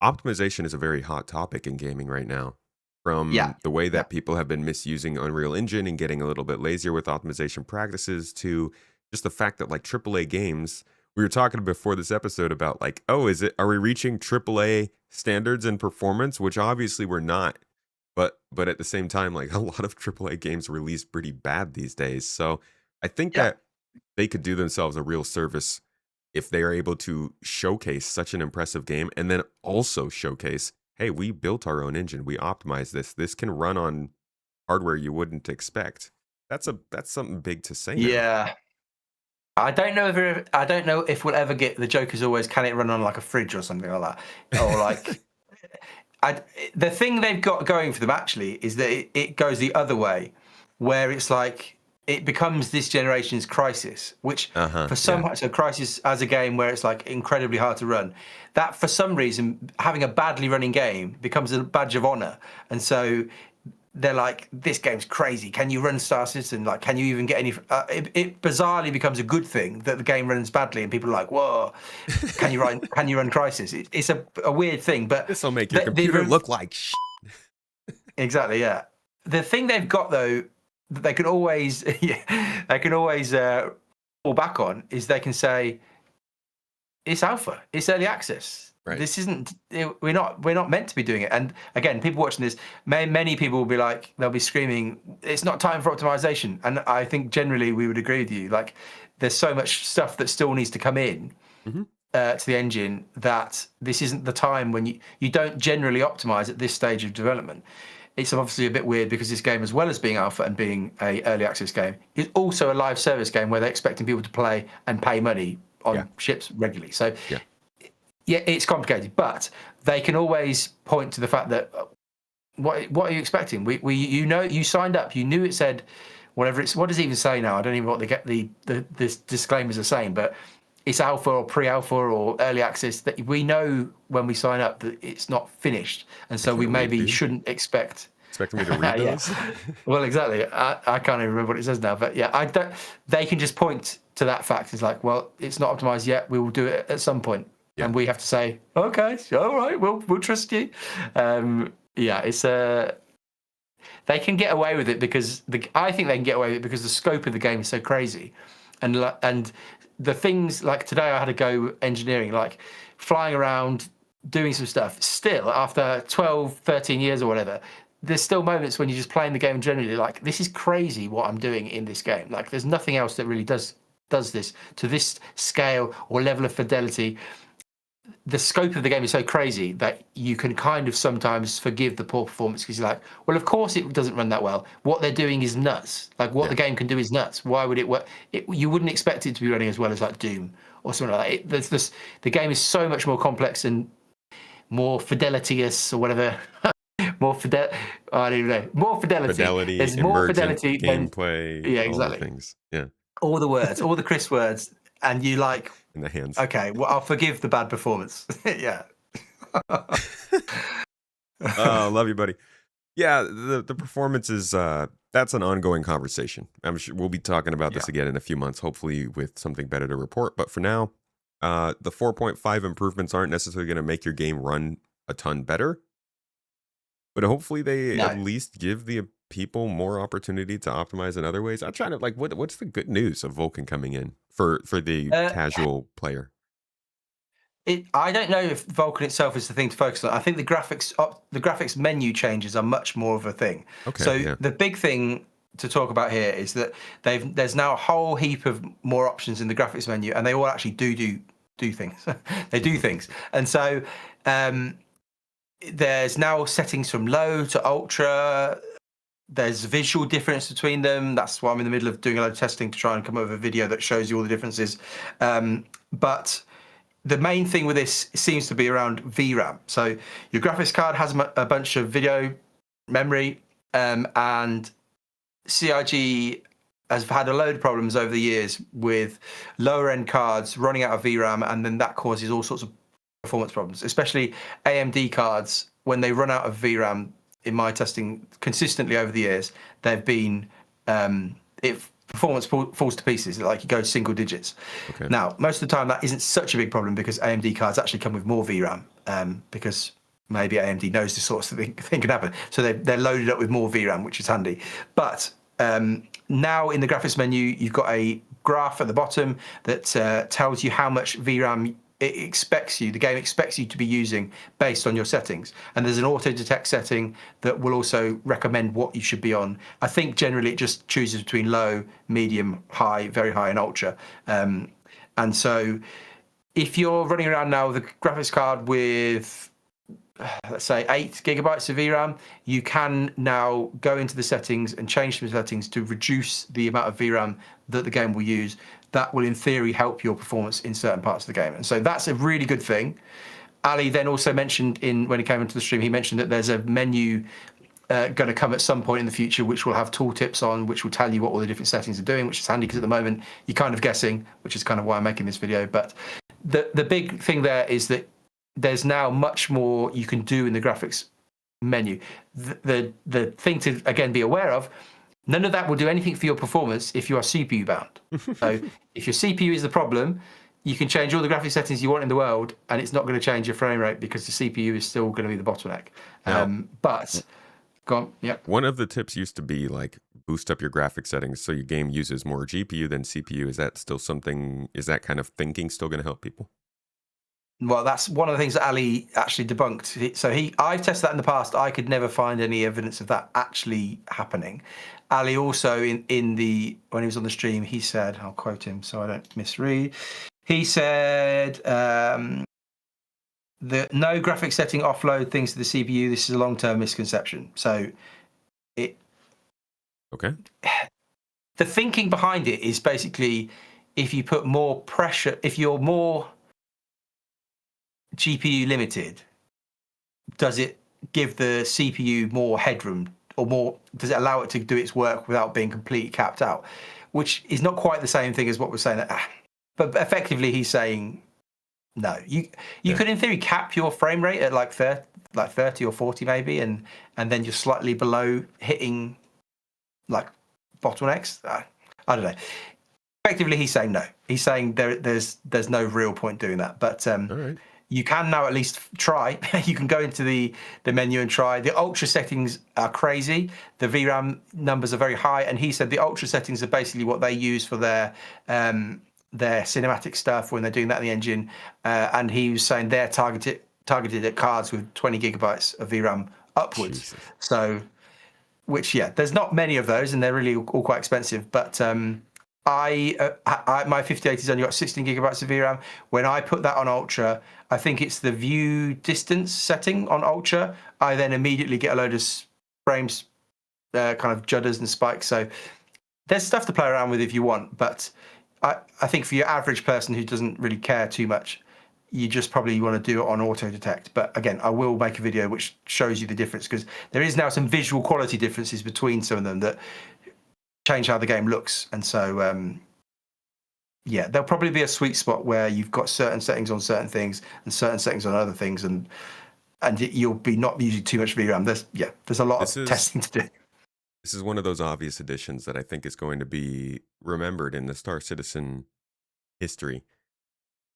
optimization is a very hot topic in gaming right now. From the way that people have been misusing Unreal Engine and getting a little bit lazier with optimization practices, to just the fact that like AAA games, we were talking before this episode about like, oh, are we reaching AAA standards in performance? Which obviously we're not. But at the same time, like a lot of AAA games release pretty bad these days. So I think that they could do themselves a real service if they are able to showcase such an impressive game and then also showcase, hey, we built our own engine. We optimized this. This can run on hardware you wouldn't expect. That's something big to say now. Yeah. I don't know if we'll ever get the joke is always, can it run on like a fridge or something like that? Or like the thing they've got going for them actually is that it goes the other way, where it's like it becomes this generation's Crisis, which so Crisis as a game where it's like incredibly hard to run, that for some reason having a badly running game becomes a badge of honor, and so they're like, this game's crazy. Can you run Star Citizen? Like, can you even get any? It bizarrely becomes a good thing that the game runs badly, and people are like, whoa, can you run? Can you run Crisis? It's a weird thing, but this will make your computer look like shit. Exactly, yeah. The thing they've got though, that they can always fall back on is they can say, it's alpha, it's early access. Right. This isn't. We're not meant to be doing it. And again, people watching this, many people will be like, they'll be screaming, "It's not time for optimization." And I think generally we would agree with you. Like, there's so much stuff that still needs to come in to the engine that this isn't the time when you don't generally optimize at this stage of development. It's obviously a bit weird because this game, as well as being alpha and being a early access game, is also a live service game where they're expecting people to play and pay money on ships regularly. So. Yeah, it's complicated, but they can always point to the fact that what are you expecting? You signed up, you knew it said whatever it's. What does it even say now? I don't even know what the disclaimers are saying, but it's alpha or pre-alpha or early access. That we know when we sign up that it's not finished, and so we maybe shouldn't expect. Expecting me to read those? Well, exactly. I can't even remember what it says now, but yeah, I don't. They can just point to that fact. It's like, well, it's not optimized yet. We will do it at some point. Yeah. And we have to say, okay, all right, we'll trust you. It's they can get away with it because I think they can get away with it because the scope of the game is so crazy, and the things like today I had to go engineering, like flying around, doing some stuff. Still, after 12, 13 years or whatever, there's still moments when you're just playing the game generally like, this is crazy what I'm doing in this game. Like, there's nothing else that really does this to this scale or level of fidelity. The scope of the game is so crazy that you can kind of sometimes forgive the poor performance because you're like, well, of course it doesn't run that well. What they're doing is nuts. Like, what the game can do is nuts. Why would it work? You wouldn't expect it to be running as well as like Doom or something like that. The game is so much more complex and more fidelitous or whatever. I don't even know. More fidelity. There's more fidelity gameplay. Exactly. All the things. Yeah. All the words, all the crisp words, and you like. In the hands. Okay, well, I'll forgive the bad performance. Yeah. Oh, love you, buddy. Yeah, the performance is that's an ongoing conversation. I'm sure we'll be talking about this again in a few months, hopefully with something better to report. But for now, the 4.5 improvements aren't necessarily going to make your game run a ton better. But hopefully they at least give the people more opportunity to optimize in other ways. I'm trying to what's the good news of Vulkan coming in for the casual player? I don't know if Vulkan itself is the thing to focus on. I think the graphics menu changes are much more of a thing. Okay, the big thing to talk about here is that there's now a whole heap of more options in the graphics menu, and they all actually do things. They do things, and so there's now settings from low to ultra. There's visual difference between them. That's why I'm in the middle of doing a lot of testing to try and come up with a video that shows you all the differences. But the main thing with this seems to be around VRAM. So your graphics card has a bunch of video memory, and CIG has had a load of problems over the years with lower end cards running out of VRAM, and then that causes all sorts of performance problems, especially AMD cards. When they run out of VRAM, in my testing consistently over the years, they've been performance falls to pieces, like you go single digits. Okay. Now, most of the time that isn't such a big problem because AMD cards actually come with more VRAM, because maybe AMD knows this sort of thing can happen. So they're loaded up with more VRAM, which is handy. But now in the graphics menu, you've got a graph at the bottom that tells you how much VRAM the game expects you to be using based on your settings. And there's an auto detect setting that will also recommend what you should be on. I think generally it just chooses between low, medium, high, very high, and ultra. And so if you're running around now with a graphics card with, let's say, 8 gigabytes of VRAM, you can now go into the settings and change the settings to reduce the amount of VRAM that the game will use. That will, in theory, help your performance in certain parts of the game. And so that's a really good thing. Ali then also mentioned when he came into the stream, he mentioned that there's a menu going to come at some point in the future, which will have tooltips on, which will tell you what all the different settings are doing, which is handy because at the moment you're kind of guessing, which is kind of why I'm making this video. But the big thing there is that there's now much more you can do in the graphics menu. The thing to, again, be aware of, none of that will do anything for your performance if you are CPU bound. So if your CPU is the problem, you can change all the graphic settings you want in the world, and it's not going to change your frame rate because the CPU is still going to be the bottleneck. But go on, yeah. One of the tips used to be like boost up your graphic settings so your game uses more GPU than CPU. Is that still something? Is that kind of thinking still going to help people? Well, that's one of the things that Ali actually debunked. So I've tested that in the past. I could never find any evidence of that actually happening. Ali also when he was on the stream, he said, I'll quote him so I don't misread. He said that no graphic setting offload things to the CPU. This is a long-term misconception. So okay. The thinking behind it is basically if you put more pressure, if you're more GPU limited, does it give the CPU more headroom, or does it allow it to do its work without being completely capped out? Which is not quite the same thing as what we're saying. But effectively, he's saying no. You could, in theory, cap your frame rate at like 30 or 40 maybe, and then you're slightly below hitting like bottlenecks. I don't know. Effectively, he's saying no. He's saying there's no real point doing that. But all right. You can now at least try. You can go into the menu and try. The ultra settings are crazy. The VRAM numbers are very high, and he said the ultra settings are basically what they use for their cinematic stuff when they're doing that in the engine. And he was saying they're targeted at cards with 20 gigabytes of VRAM upwards. Jesus. So, there's not many of those, and they're really all quite expensive. But my 5080 has only got 16 gigabytes of VRAM. When I put that on Ultra, I think it's the view distance setting on Ultra. I then immediately get a load of frames, kind of judders and spikes. So there's stuff to play around with if you want. But I think for your average person who doesn't really care too much, you just probably want to do it on auto detect. But again, I will make a video which shows you the difference, because there is now some visual quality differences between some of them that change how the game looks. And so there'll probably be a sweet spot where you've got certain settings on certain things and certain settings on other things, and you'll be not using too much VRAM. There's a lot of testing to do. This is one of those obvious additions that I think is going to be remembered in the Star Citizen history.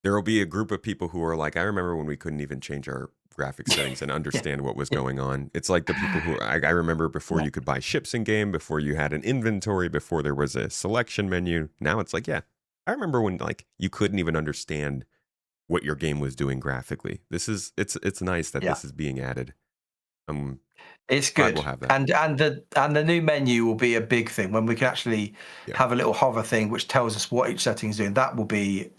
There will be a group of people who are like, I remember when we couldn't even change our graphic settings and understand what was going on. It's like the people who I remember before you could buy ships in game, before you had an inventory, before there was a selection menu. Now it's like, I remember when like you couldn't even understand what your game was doing graphically. It's nice that this is being added. It's good. We'll have that. And the new menu will be a big thing when we can actually have a little hover thing which tells us what each setting is doing. That will be,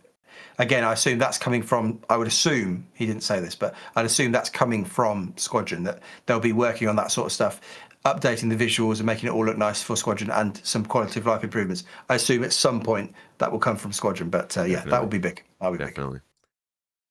again, I assume that's coming from, I would assume, he didn't say this, but I'd assume that's coming from Squadron, that they'll be working on that sort of stuff, updating the visuals and making it all look nice for Squadron, and some quality of life improvements. I assume at some point that will come from Squadron, but that will be big. That'll be Definitely. big.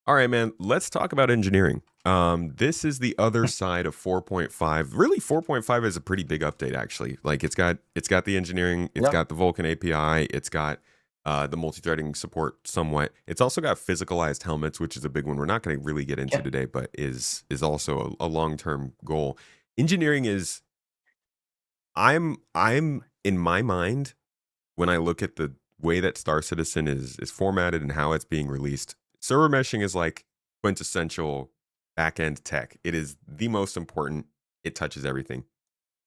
All right, man, let's talk about engineering. This is the other side of 4.5. Really, 4.5 is a pretty big update, actually. Like it's got the engineering, it's got the Vulkan API, it's got the multi-threading support somewhat. It's also got physicalized helmets, which is a big one we're not going to really get into today, but is also a long-term goal. Engineering is, I'm in my mind, when I look at the way that Star Citizen is formatted and how it's being released, server meshing is like quintessential back-end tech. It is the most important. It touches everything.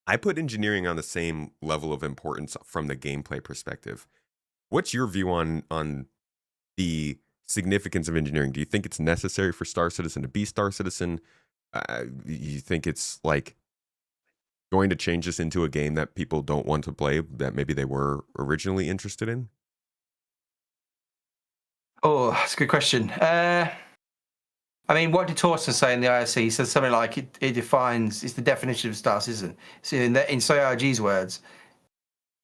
I put engineering on the same level of importance from the gameplay perspective. What's your view on the significance of engineering? Do you think it's necessary for Star Citizen to be Star Citizen? You think it's like going to change this into a game that people don't want to play, that maybe they were originally interested in? Oh, that's a good question. I mean, what did Torsten say in the IRC? He said something like it defines, it's the definition of Star Citizen. So in CIRG's words,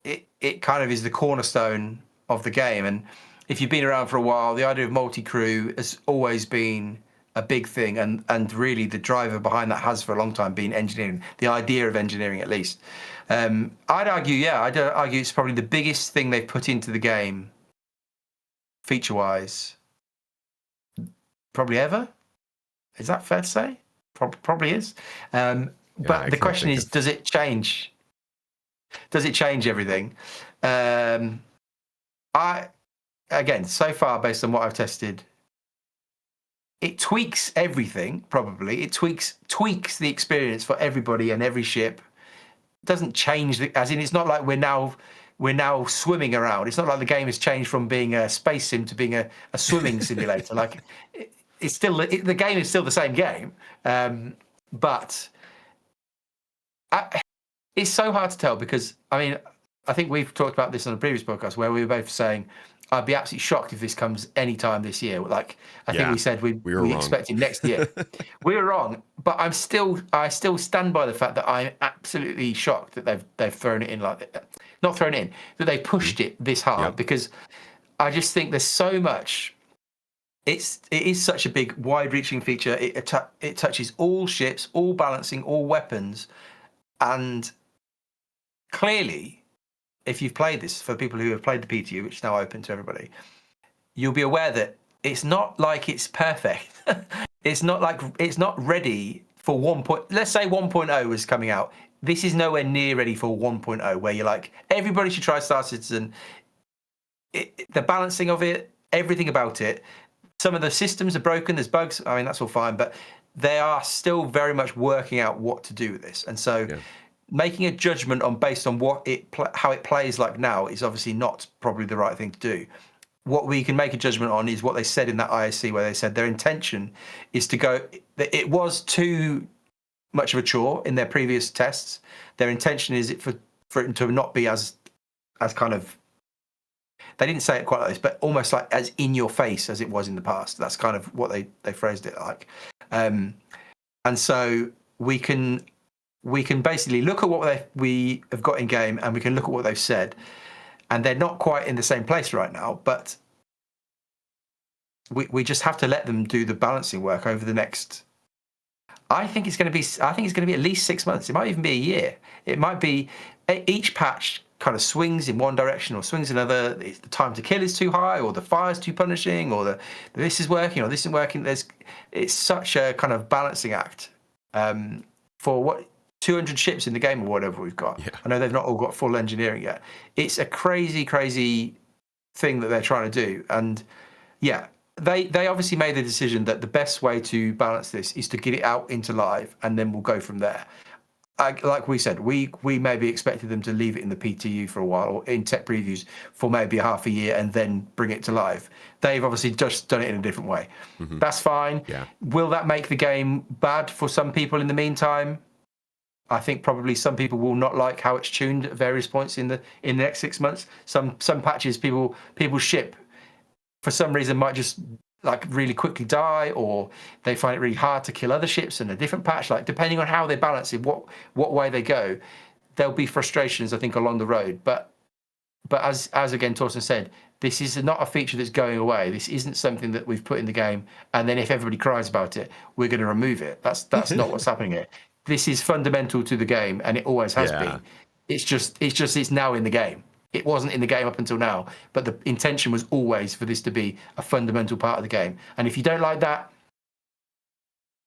it kind of is the cornerstone of the game. And if you've been around for a while, the idea of multi-crew has always been a big thing, and really the driver behind that has for a long time been engineering, the idea of engineering at least. I'd argue it's probably the biggest thing they've put into the game, feature-wise, probably ever. Is that fair to say? Probably is. But the question is, does it change? Does it change everything? Again, so far, based on what I've tested, it tweaks everything, probably. It tweaks the experience for everybody and every ship. It doesn't change, as in, it's not like we're now swimming around. It's not like the game has changed from being a space sim to being a swimming simulator. Like, it's still, the game is still the same game. But it's so hard to tell because, I mean, I think we've talked about this on a previous podcast where we were both saying, I'd be absolutely shocked if this comes any time this year. Like, I think we said we expected next year. We were wrong, but I still stand by the fact that I'm absolutely shocked that they've thrown it in like that. Not thrown it in, that they pushed it this hard, because I just think there's so much. It is such a big, wide-reaching feature. It touches all ships, all balancing, all weapons, and clearly, if you've played this, for people who have played the PTU, which is now open to everybody, you'll be aware that it's not like it's perfect. It's not ready for 1. Let's say 1.0 was coming out. This is nowhere near ready for 1.0, where you're like, everybody should try Star Citizen. The balancing of it, everything about it. Some of the systems are broken, there's bugs. I mean, that's all fine, but they are still very much working out what to do with this. And so making a judgment based on how it plays like now is obviously not probably the right thing to do. What we can make a judgment on is what they said in that ISC, where they said their intention is to go. It was too much of a chore in their previous tests. Their intention is for it to not be as kind of. They didn't say it quite like this, but almost like as in your face as it was in the past. That's kind of what they phrased it like. And so we can basically look at what we have got in game, and we can look at what they've said, and they're not quite in the same place right now, but we just have to let them do the balancing work over the next. I think it's going to be at least 6 months. It might even be a year. It might be each patch kind of swings in one direction or swings another. The time to kill is too high, or the fire's too punishing, or this is working or this isn't working. It's such a kind of balancing act for what 200 ships in the game or whatever we've got. I know they've not all got full engineering yet. It's a crazy thing that they're trying to do, and they obviously made the decision that the best way to balance this is to get it out into live, and then we'll go from there. Like we said, we maybe expected them to leave it in the PTU for a while, or in tech previews for maybe half a year, and then bring it to live. They've obviously just done it in a different way. That's fine. Will that make the game bad for some people in the meantime? I think probably some people will not like how it's tuned at various points in the next 6 months. Some patches, people's ship for some reason might just like really quickly die, or they find it really hard to kill other ships in a different patch. Like, depending on how they balance it, what way they go, there'll be frustrations, I think, along the road. But as again Torsten said, this is not a feature that's going away. This isn't something that we've put in the game, and then if everybody cries about it, we're going to remove it. That's not what's happening here. This is fundamental to the game, and it always has been. It's now in the game. It wasn't in the game up until now, but the intention was always for this to be a fundamental part of the game. And if you don't like that,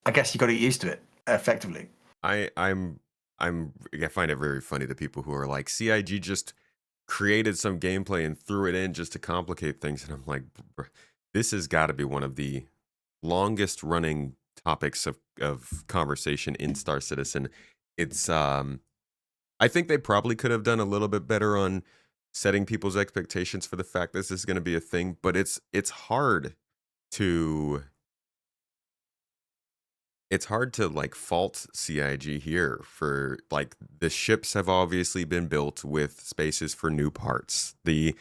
I guess you got to get used to it effectively. I find it very funny, the people who are like, CIG just created some gameplay and threw it in just to complicate things, and I'm like, this has got to be one of the longest running topics of conversation in Star Citizen. It's I think they probably could have done a little bit better on setting people's expectations for the fact this is going to be a thing, but it's hard to like fault CIG here for, like, the ships have obviously been built with spaces for new parts. The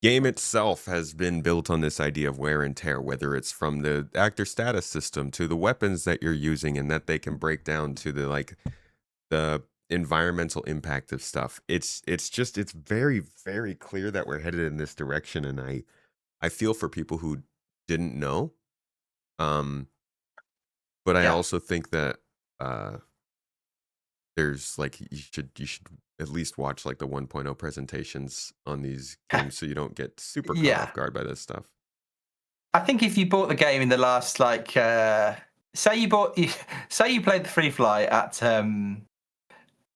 game itself has been built on this idea of wear and tear, whether it's from the actor status system to the weapons that you're using and that they can break down to the environmental impact of stuff. It's very, very clear that we're headed in this direction, and I feel for people who didn't know. But I Yeah. also think that there's like you should at least watch like the 1.0 presentations on these games so you don't get super caught Yeah. off guard by this stuff. I think if you bought the game in the last like say you played the free fly at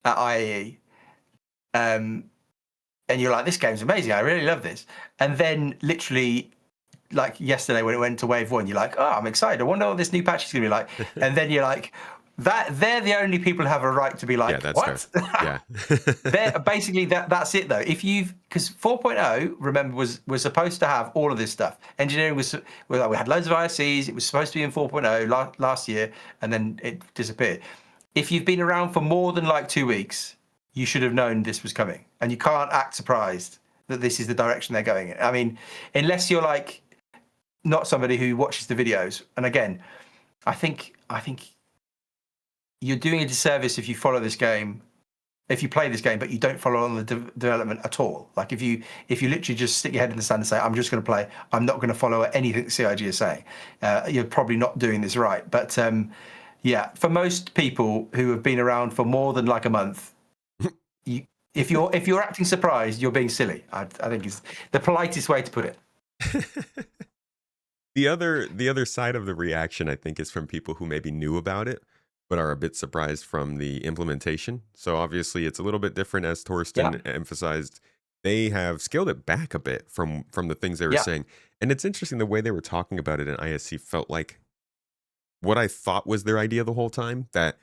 IAE, and you're like, this game's amazing, I really love this. And then literally like yesterday when it went to wave 1, you're like, oh, I'm excited, I wonder what this new patch is gonna be like. And then you're like, that they're the only people who have a right to be like, Yeah, that's what? fair. Yeah. They're basically that's it though. If you've because 4.0, remember, was supposed to have all of this stuff. Engineering was we had loads of ISCs. It was supposed to be in 4.0 last year, and then it disappeared. If you've been around for more than like 2 weeks, you should have known this was coming, and you can't act surprised that this is the direction they're going in. I mean, unless you're like not somebody who watches the videos. And again, I think you're doing a disservice if you follow this game, if you play this game, but you don't follow on the development at all. Like if you literally just stick your head in the sand and say, I'm just going to play, I'm not going to follow anything the CIG is saying, you're probably not doing this right. But yeah, for most people who have been around for more than like a month, if you're acting surprised, you're being silly. I think is the politest way to put it. The other side of the reaction, I think, is from people who maybe knew about it, but are a bit surprised from the implementation. So obviously it's a little bit different, as Torsten emphasized. They have scaled it back a bit from the things they were saying. And it's interesting the way they were talking about it in ISC felt like what I thought was their idea the whole time, that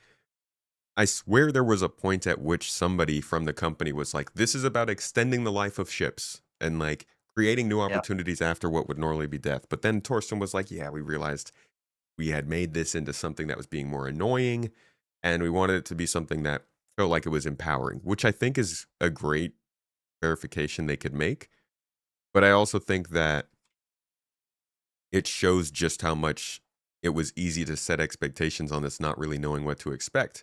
I swear there was a point at which somebody from the company was like, this is about extending the life of ships and like creating new opportunities after what would normally be death. But then Torsten was like, yeah, we realized we had made this into something that was being more annoying, and we wanted it to be something that felt like it was empowering, which I think is a great verification they could make. But I also think that it shows just how much it was easy to set expectations on this, not really knowing what to expect.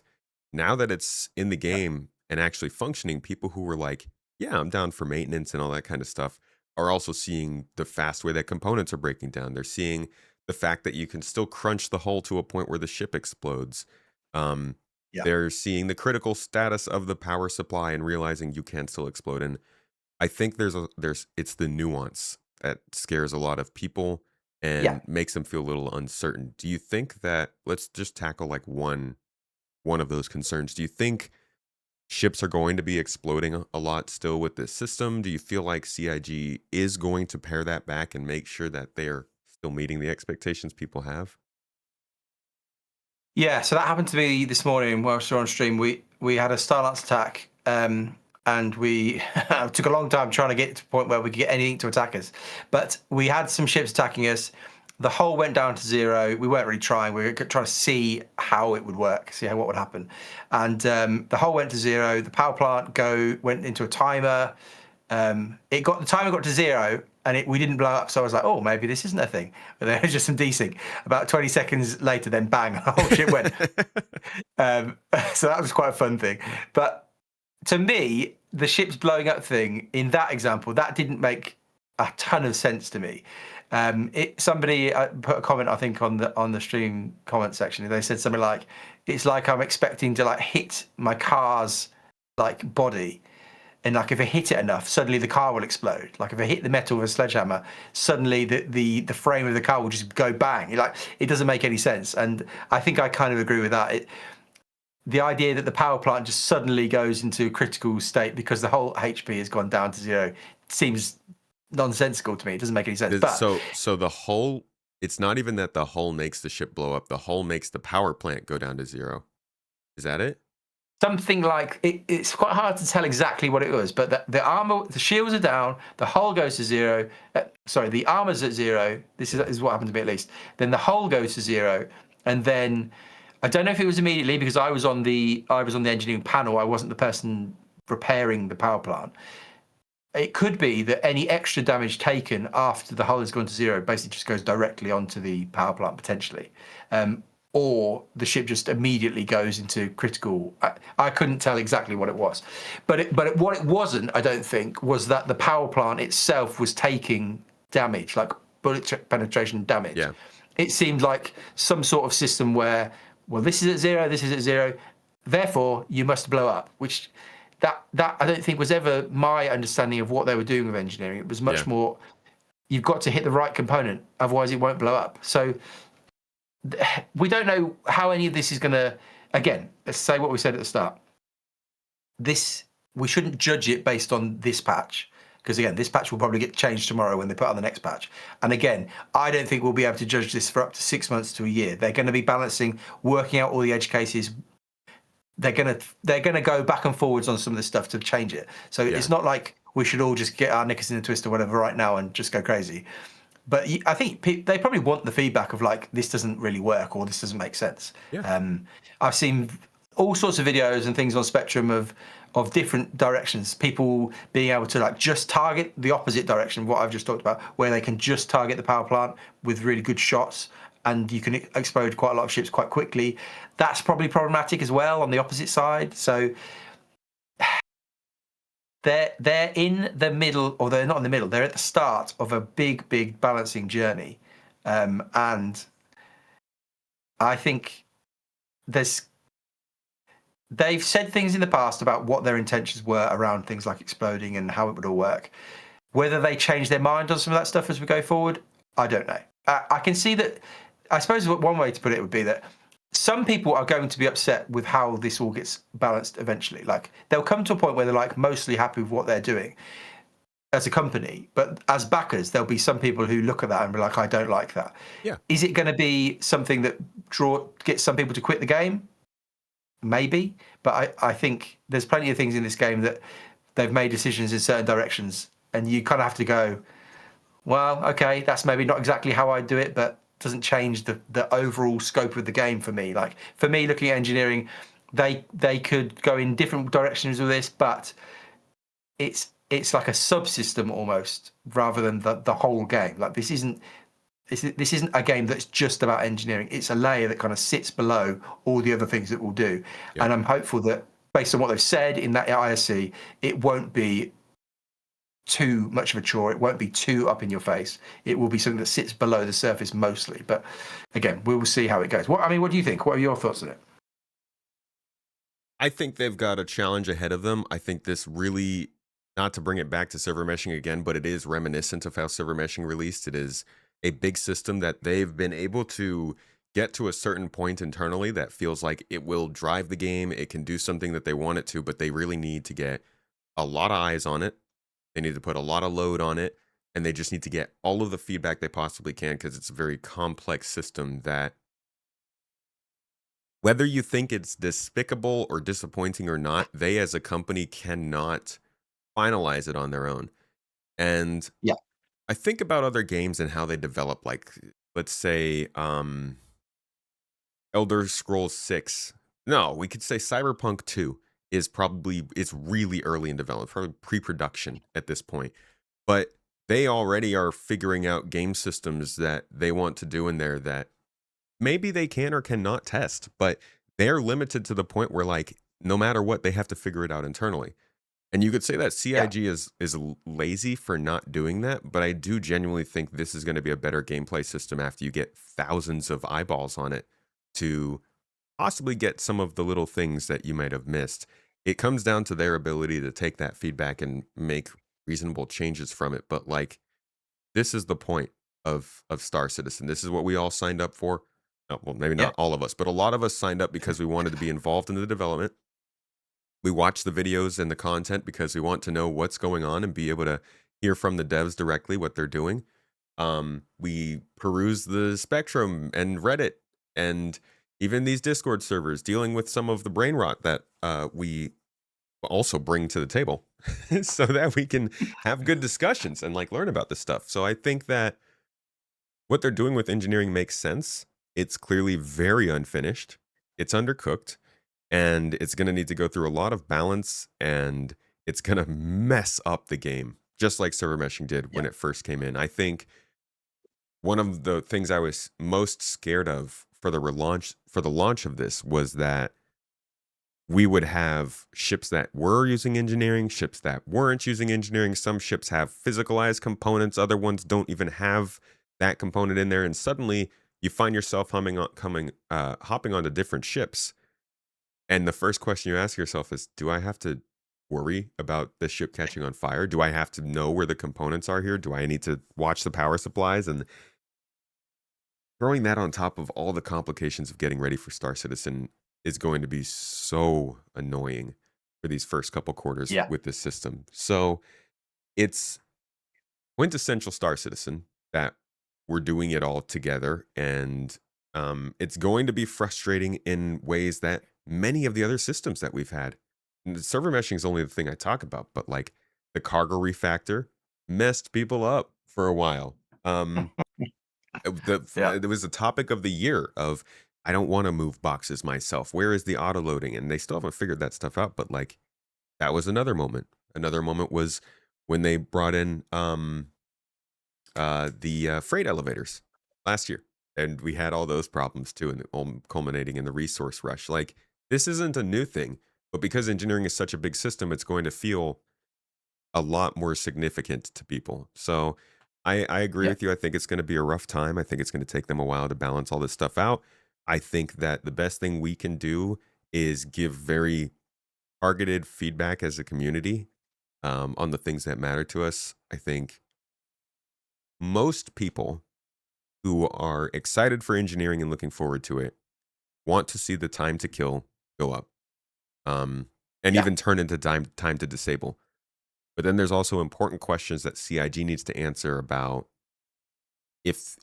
Now that it's in the game and actually functioning, people who were like, yeah, I'm down for maintenance and all that kind of stuff, are also seeing the fast way that components are breaking down. They're seeing the fact that you can still crunch the hull to a point where the ship explodes. They're seeing the critical status of the power supply and realizing you can still explode. And I think it's the nuance that scares a lot of people and makes them feel a little uncertain. Do you think that, let's just tackle like one of those concerns. Do you think ships are going to be exploding a lot still with this system? Do you feel like CIG is going to pare that back and make sure that they're still meeting the expectations people have? Yeah, so that happened to me this morning while we were on stream. We had a Starlance attack, and we took a long time trying to get to the point where we could get anything to attack us. But we had some ships attacking us. The hull went down to 0. We weren't really trying. We were trying to see how it would work, see what would happen. And the hull went to 0. The power plant went into a timer. The timer got to 0, and we didn't blow up. So I was like, oh, maybe this isn't a thing. But there was just some desync. About 20 seconds later, then bang, the whole ship went. So that was quite a fun thing. But to me, the ship's blowing up thing in that example, that didn't make a ton of sense to me. Somebody put a comment, I think, on the stream comment section. They said something like, it's like I'm expecting to like hit my car's like body, and like if I hit it enough, suddenly the car will explode. Like if I hit the metal with a sledgehammer, suddenly the frame of the car will just go bang. Like it doesn't make any sense. And I think I kind of agree with that. The idea that the power plant just suddenly goes into a critical state because the whole HP has gone down to 0 seems nonsensical to me. It doesn't make any sense. But so the hull, it's not even that the hull makes the ship blow up. The hull makes the power plant go down to 0. Is that it? Something like it's quite hard to tell exactly what it was, but the armor, the shields are down, the hull goes to 0. The armor's at 0. This is what happened to me at least. Then the hull goes to 0, and then I don't know if it was immediately because I was on the engineering panel. I wasn't the person repairing the power plant. It could be that any extra damage taken after the hull has gone to 0 basically just goes directly onto the power plant potentially. Or the ship just immediately goes into critical. I couldn't tell exactly what it was, but what it wasn't, I don't think, was that the power plant itself was taking damage, like bullet penetration damage. Yeah. It seemed like some sort of system where, well, this is at 0, this is at 0, therefore you must blow up, which that I don't think was ever my understanding of what they were doing with engineering. It was much more, you've got to hit the right component, otherwise it won't blow up. So we don't know how any of this is going to, again, let's say what we said at the start. We shouldn't judge it based on this patch, because again, this patch will probably get changed tomorrow when they put on the next patch. And again, I don't think we'll be able to judge this for up to 6 months to a year. They're going to be balancing, working out all the edge cases. They're going to go back and forwards on some of this stuff to change it. So it's not like we should all just get our knickers in a twist or whatever right now and just go crazy. But I think they probably want the feedback of like, this doesn't really work or this doesn't make sense. I've seen all sorts of videos and things on Spectrum of different directions, people being able to like just target the opposite direction of what I've just talked about, where they can just target the power plant with really good shots, and you can explode quite a lot of ships quite quickly. That's probably problematic as well on the opposite side. So they're in the middle, or they're not in the middle, they're at the start of a big balancing journey. And I think they've said things in the past about what their intentions were around things like exploding and how it would all work. Whether they change their mind on some of that stuff as we go forward, I don't know. I can see that. I suppose one way to put it would be that some people are going to be upset with how this all gets balanced eventually. Like, they'll come to a point where they're like mostly happy with what they're doing as a company, but as backers, there'll be some people who look at that and be like, I don't like that. Yeah. Is it going to be something that gets some people to quit the game? Maybe, but I think there's plenty of things in this game that they've made decisions in certain directions, and you kind of have to go, well, okay, that's maybe not exactly how I do it, but doesn't change the overall scope of the game for me. Like, for me, looking at engineering, they could go in different directions with this, but it's like a subsystem almost, rather than the whole game. Like, this isn't a game that's just about engineering. It's a layer that kind of sits below all the other things that we'll do. Yeah. And I'm hopeful that, based on what they've said in that ISC, it won't be too much of a chore. It won't be too up in your face. It will be something that sits below the surface mostly. But again, we will see how it goes. What do you think? What are your thoughts on it? I think they've got a challenge ahead of them. I think this really, not to bring it back to server meshing again, but it is reminiscent of how server meshing released. It is a big system that they've been able to get to a certain point internally that feels like it will drive the game. It can do something that they want it to, but they really need to get a lot of eyes on it. They need to put a lot of load on it, and they just need to get all of the feedback they possibly can, because it's a very complex system that, whether you think it's despicable or disappointing or not, they as a company cannot finalize it on their own. And I think about other games and how they develop, like, let's say, Elder Scrolls 6. No, we could say Cyberpunk 2 is it's really early in development, probably pre-production at this point. But they already are figuring out game systems that they want to do in there that maybe they can or cannot test, but they're limited to the point where, like, no matter what, they have to figure it out internally. And you could say that CIG is lazy for not doing that, but I do genuinely think this is going to be a better gameplay system after you get thousands of eyeballs on it to possibly get some of the little things that you might have missed. It comes down to their ability to take that feedback and make reasonable changes from it. But, like, this is the point of Star Citizen. This is what we all signed up for. Oh, well, maybe not all of us, but a lot of us signed up because we wanted to be involved in the development. We watch the videos and the content because we want to know what's going on and be able to hear from the devs directly what they're doing. We peruse the Spectrum and Reddit and even these Discord servers, dealing with some of the brain rot that we also bring to the table so that we can have good discussions and, like, learn about this stuff. So I think that what they're doing with engineering makes sense. It's clearly very unfinished. It's undercooked. And it's going to need to go through a lot of balance, and it's going to mess up the game, just like server meshing did when it first came in. I think one of the things I was most scared of for the launch of this was that we would have ships that were using engineering, ships that weren't using engineering. Some ships have physicalized components, other ones don't even have that component in there, and suddenly you find yourself hopping onto different ships, and the first question you ask yourself is, do I have to worry about the ship catching on fire? Do I have to know where the components are here? Do I need to watch the power supplies? And throwing that on top of all the complications of getting ready for Star Citizen is going to be so annoying for these first couple quarters Yeah. with this system. So it's quintessential Star Citizen that we're doing it all together, and it's going to be frustrating in ways that many of the other systems that we've had. And the server meshing is only the thing I talk about, but like the cargo refactor messed people up for a while. Yeah. There was a topic of the year of, I don't want to move boxes myself. Where is the auto loading? And they still haven't figured that stuff out. But like, that was another moment. Another moment was when they brought in the freight elevators last year, and we had all those problems too, and culminating in the resource rush. Like, this isn't a new thing, but because engineering is such a big system, it's going to feel a lot more significant to people. So I agree Yeah. with you. I think it's going to be a rough time. I think it's going to take them a while to balance all this stuff out. I think that the best thing we can do is give very targeted feedback as a community on the things that matter to us. I think most people who are excited for engineering and looking forward to it want to see the time to kill go up, and Yeah. even turn into time to disable. But then there's also important questions that CIG needs to answer about, if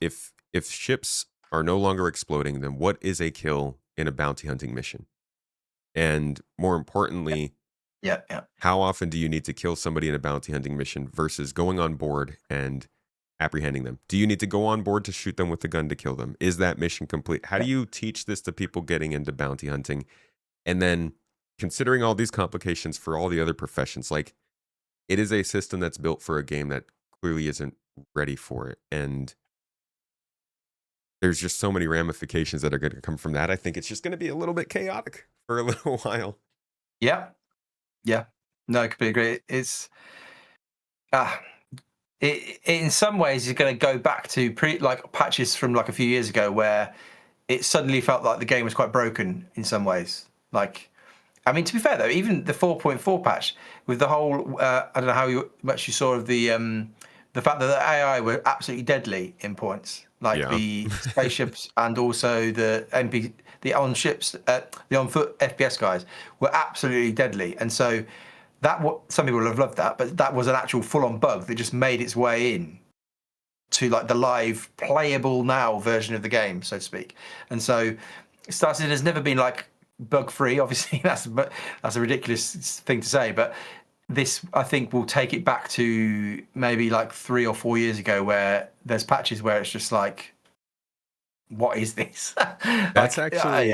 ships are no longer exploding, then what is a kill in a bounty hunting mission? And more importantly, Yeah. Yeah. how often do you need to kill somebody in a bounty hunting mission versus going on board and apprehending them? Do you need to go on board to shoot them with the gun to kill them? Is that mission complete? How do Yeah. you teach this to people getting into bounty hunting? And then considering all these complications for all the other professions, like, it is a system that's built for a game that clearly isn't ready for it. And there's just so many ramifications that are going to come from that. I think it's just going to be a little bit chaotic for a little while. Yeah. Yeah. No, I completely agree. It's ah, it in some ways is going to go back to like patches from like a few years ago where it suddenly felt like the game was quite broken in some ways. Like, I mean, to be fair though, even the 4.4 patch with the whole I don't know much you saw of the fact that the AI were absolutely deadly in points, like Yeah. the spaceships and also the on ships, the on foot FPS guys were absolutely deadly, and so that what some people have loved that, but that was an actual full on bug that just made its way in to like the live playable now version of the game, so to speak. And so Star Citizen has never been like bug free. Obviously, that's a ridiculous thing to say, but this I think will take it back to maybe like 3 or 4 years ago, where there's patches where it's just like, what is this? That's Like, actually,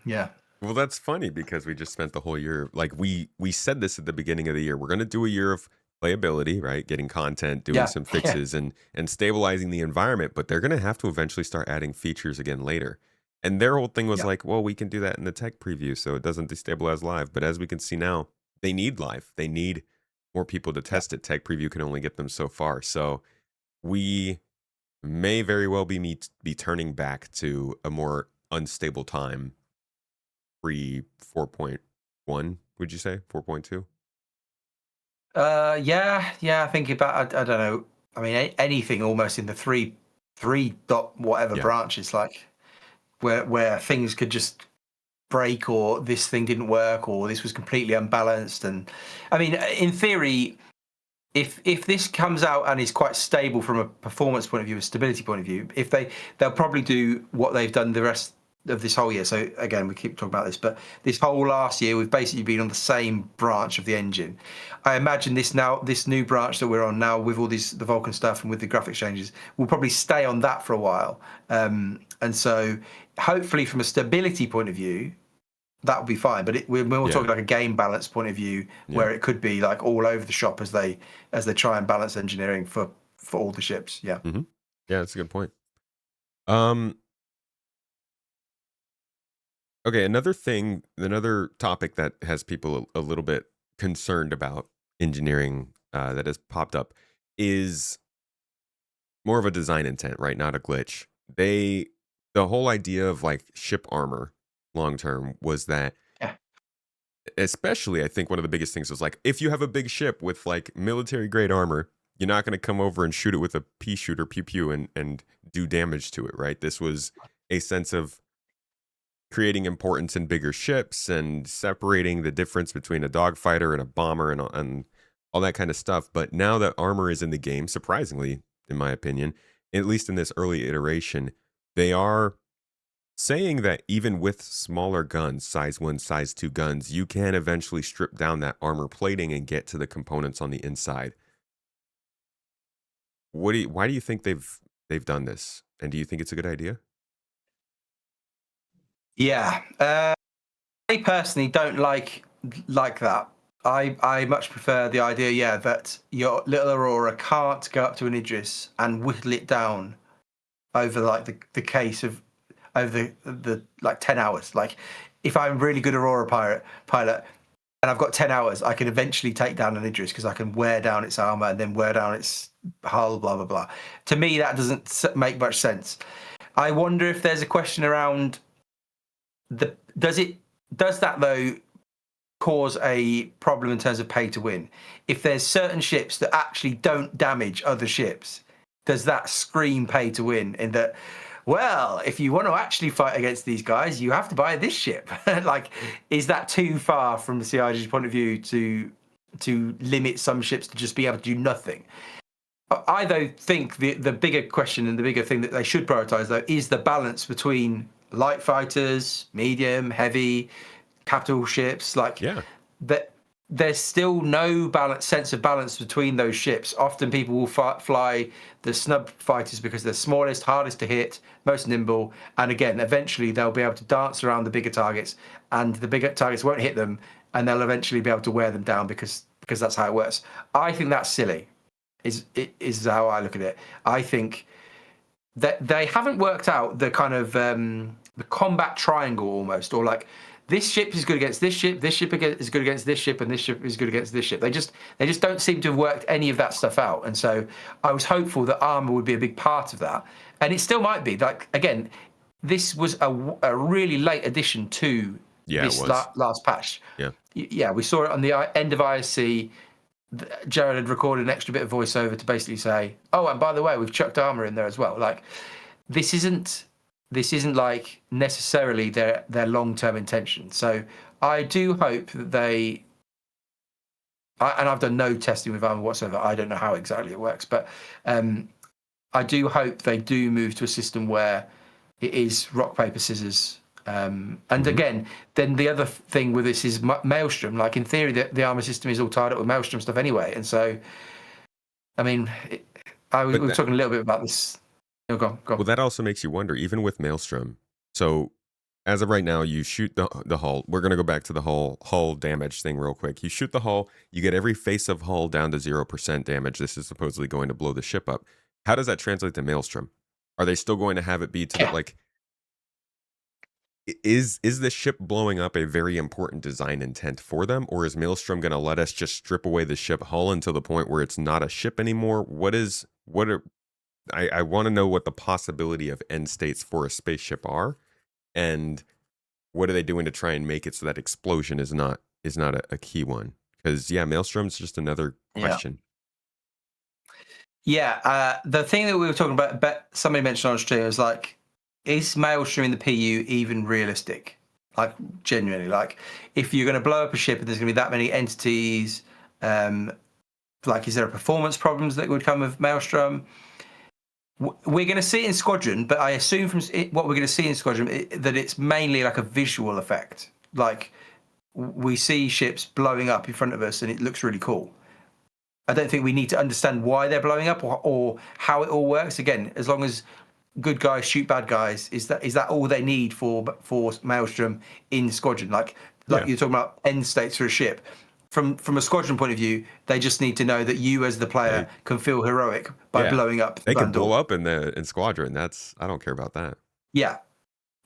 yeah, well, that's funny because we just spent the whole year, like, we said this at the beginning of the year. We're going to do a year of playability, right? Getting content, doing yeah, some yeah, fixes, and stabilizing the environment, but they're going to have to eventually start adding features again later. And their whole thing was yeah, like, well, we can do that in the tech preview so it doesn't destabilize live. But as we can see now, they need live. They need more people to yeah. test it. Tech preview can only get them so far. So we may very well be turning back to a more unstable time pre 4.1, would you say? 4.2? Yeah, yeah. I think about I don't know. I mean, anything almost in the three dot whatever Yeah. branches, like where things could just break, or this thing didn't work, or this was completely unbalanced. And I mean, in theory, if this comes out and is quite stable from a performance point of view, a stability point of view, they'll probably do what they've done the rest of this whole year. So again, we keep talking about this, but this whole last year we've basically been on the same branch of the engine. I imagine this new branch that we're on now with all the Vulkan stuff and with the graphics changes, we'll probably stay on that for a while. And so hopefully from a stability point of view, that would be fine. But we're more Yeah. talking like a game balance point of view, Yeah. where it could be like all over the shop as they try and balance engineering for all the ships. Yeah. Yeah, that's a good point. Um, okay, another topic that has people a little bit concerned about engineering that has popped up is more of a design intent, right? Not a glitch. the whole idea of like ship armor long term was that, Yeah. especially I think one of the biggest things was like, if you have a big ship with like military grade armor, you're not going to come over and shoot it with a pea shooter, pew pew, and do damage to it, right? This was a sense of creating importance in bigger ships and separating the difference between a dogfighter and a bomber and all that kind of stuff. But now that armor is in the game, surprisingly, in my opinion, at least in this early iteration, they are saying that even with smaller guns, size 1, size 2 guns, you can eventually strip down that armor plating and get to the components on the inside. Why do you think they've done this? And do you think it's a good idea? Yeah. I personally don't like that. I much prefer the idea, yeah, that your little Aurora can't go up to an Idris and whittle it down over like the case of over the like 10 hours. Like if I'm a really good Aurora pilot and I've got 10 hours, I can eventually take down an Idris because I can wear down its armor and then wear down its hull, blah blah blah. To me, that doesn't make much sense. I wonder if there's a question around does that though cause a problem in terms of pay to win? If there's certain ships that actually don't damage other ships, does that scream pay to win? In that, well, if you want to actually fight against these guys, you have to buy this ship. Like, is that too far from the CIG's point of view to limit some ships to just be able to do nothing? I though think the bigger question and the bigger thing that they should prioritize though is the balance between light fighters, medium, heavy, capital ships. Like that, there's still no sense of balance between those ships. Often people will fly the snub fighters because they're smallest, hardest to hit, most nimble, and again, eventually they'll be able to dance around the bigger targets, and the bigger targets won't hit them, and they'll eventually be able to wear them down because that's how it works. I think that's silly. Is how I look at it. I think that they haven't worked out the kind of the combat triangle almost, or like this ship is good against this ship is good against this ship, and this ship is good against this ship. They just don't seem to have worked any of that stuff out. And so I was hopeful that armor would be a big part of that, and it still might be. Like again, this was a really late addition to this last patch. Yeah, we saw it on the end of ISC. Jared had recorded an extra bit of voiceover to basically say, "Oh, and by the way, we've chucked armor in there as well." Like, this isn't like necessarily their long-term intention. So I do hope that and I've done no testing with armor whatsoever. I don't know how exactly it works, but I do hope they do move to a system where it is rock paper scissors. And again, then the other thing with this is Maelstrom. Like in theory, the armor system is all tied up with Maelstrom stuff anyway. And so, I mean, we were talking a little bit about this. Oh, go on. Well, that also makes you wonder, even with Maelstrom. So, as of right now, you shoot the hull. We're going to go back to the hull damage thing real quick. You shoot the hull, you get every face of hull down to 0% damage. This is supposedly going to blow the ship up. How does that translate to Maelstrom? Are they still going to have it be to the, like... Is the ship blowing up a very important design intent for them, or is Maelstrom going to let us just strip away the ship hull until the point where it's not a ship anymore? I want to know what the possibility of end states for a spaceship are, and what are they doing to try and make it so that explosion is not a key one? Because Maelstrom's just another question. The thing that we were talking about, but somebody mentioned on stream, was like, is Maelstrom in the PU even realistic? Like, genuinely, like, if you're going to blow up a ship and there's going to be that many entities, like, is there a performance problems that would come with Maelstrom? We're going to see it in Squadron, but I assume from what we're going to see in Squadron that it's mainly like a visual effect. Like, we see ships blowing up in front of us and it looks really cool. I don't think we need to understand why they're blowing up or how it all works. Again, as long as good guys shoot bad guys, is that all they need for Maelstrom in Squadron? Like you're talking about end states for a ship. From a Squadron point of view, they just need to know that you as the player can feel heroic by blowing up. They can blow up in Squadron. I don't care about that. Yeah.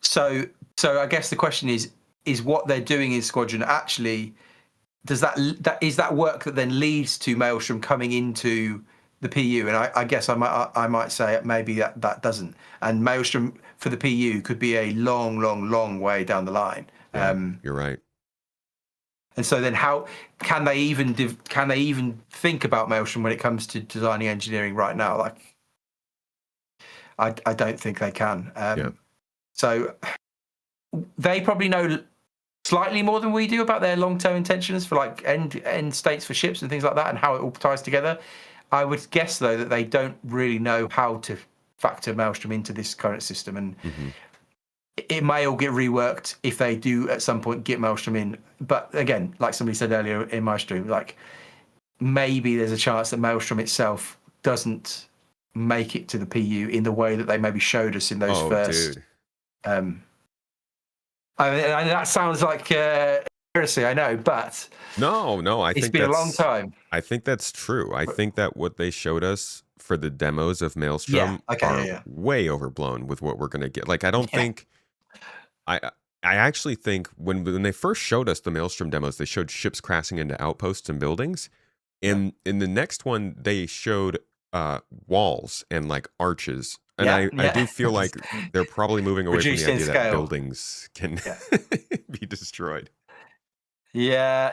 So I guess the question is what they're doing in Squadron actually is that work that then leads to Maelstrom coming into the PU, and I guess I might say maybe that doesn't. And Maelstrom for the PU could be a long way down the line. Yeah, you're right. And so then, how can they even think about Maelstrom when it comes to designing engineering right now? Like, I don't think they can. So they probably know slightly more than we do about their long-term intentions for like end states for ships and things like that, and how it all ties together. I would guess though that they don't really know how to factor Maelstrom into this current system, and it may all get reworked if they do at some point get Maelstrom in. But again, like somebody said earlier in my stream, like maybe there's a chance that Maelstrom itself doesn't make it to the PU in the way that they maybe showed us in those first. I mean, that sounds like heresy, I know, but no, I think it's been a long time. I think that's true. I think that what they showed us for the demos of Maelstrom are way overblown with what we're gonna get. Like, I don't think I actually think when they first showed us the Maelstrom demos, they showed ships crashing into outposts and buildings. In the next one, they showed walls and like arches. And I do feel like they're probably moving away from the idea that buildings can be destroyed. Yeah,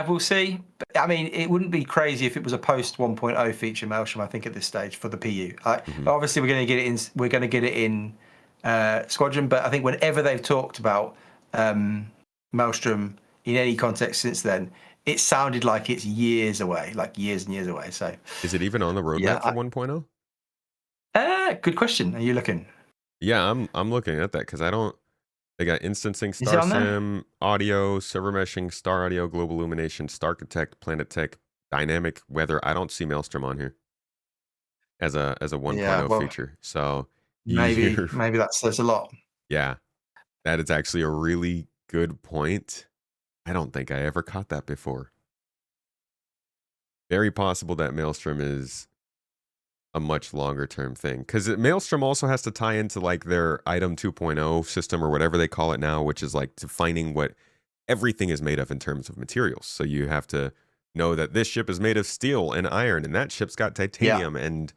we'll see. I mean, it wouldn't be crazy if it was a post 1.0 feature Maelstrom, I think, at this stage for the PU. Obviously, we're going to get it in Squadron, but I think whenever they've talked about Maelstrom in any context since then, it sounded like it's years away, like years and years away. So, is it even on the roadmap for 1.0? Good question. Are you looking? Yeah, I'm looking at that because I don't. They got instancing, Star Sim, audio, server meshing, Star Audio, Global Illumination, Starchitect, Planet Tech, Dynamic Weather. I don't see Maelstrom on here as a 1.0 feature. So maybe that says a lot. Yeah, that is actually a really good point. I don't think I ever caught that before. Very possible that Maelstrom is a much longer term thing, because Maelstrom also has to tie into like their item 2.0 system or whatever they call it now, which is like defining what everything is made of in terms of materials. So you have to know that this ship is made of steel and iron, and that ship's got titanium and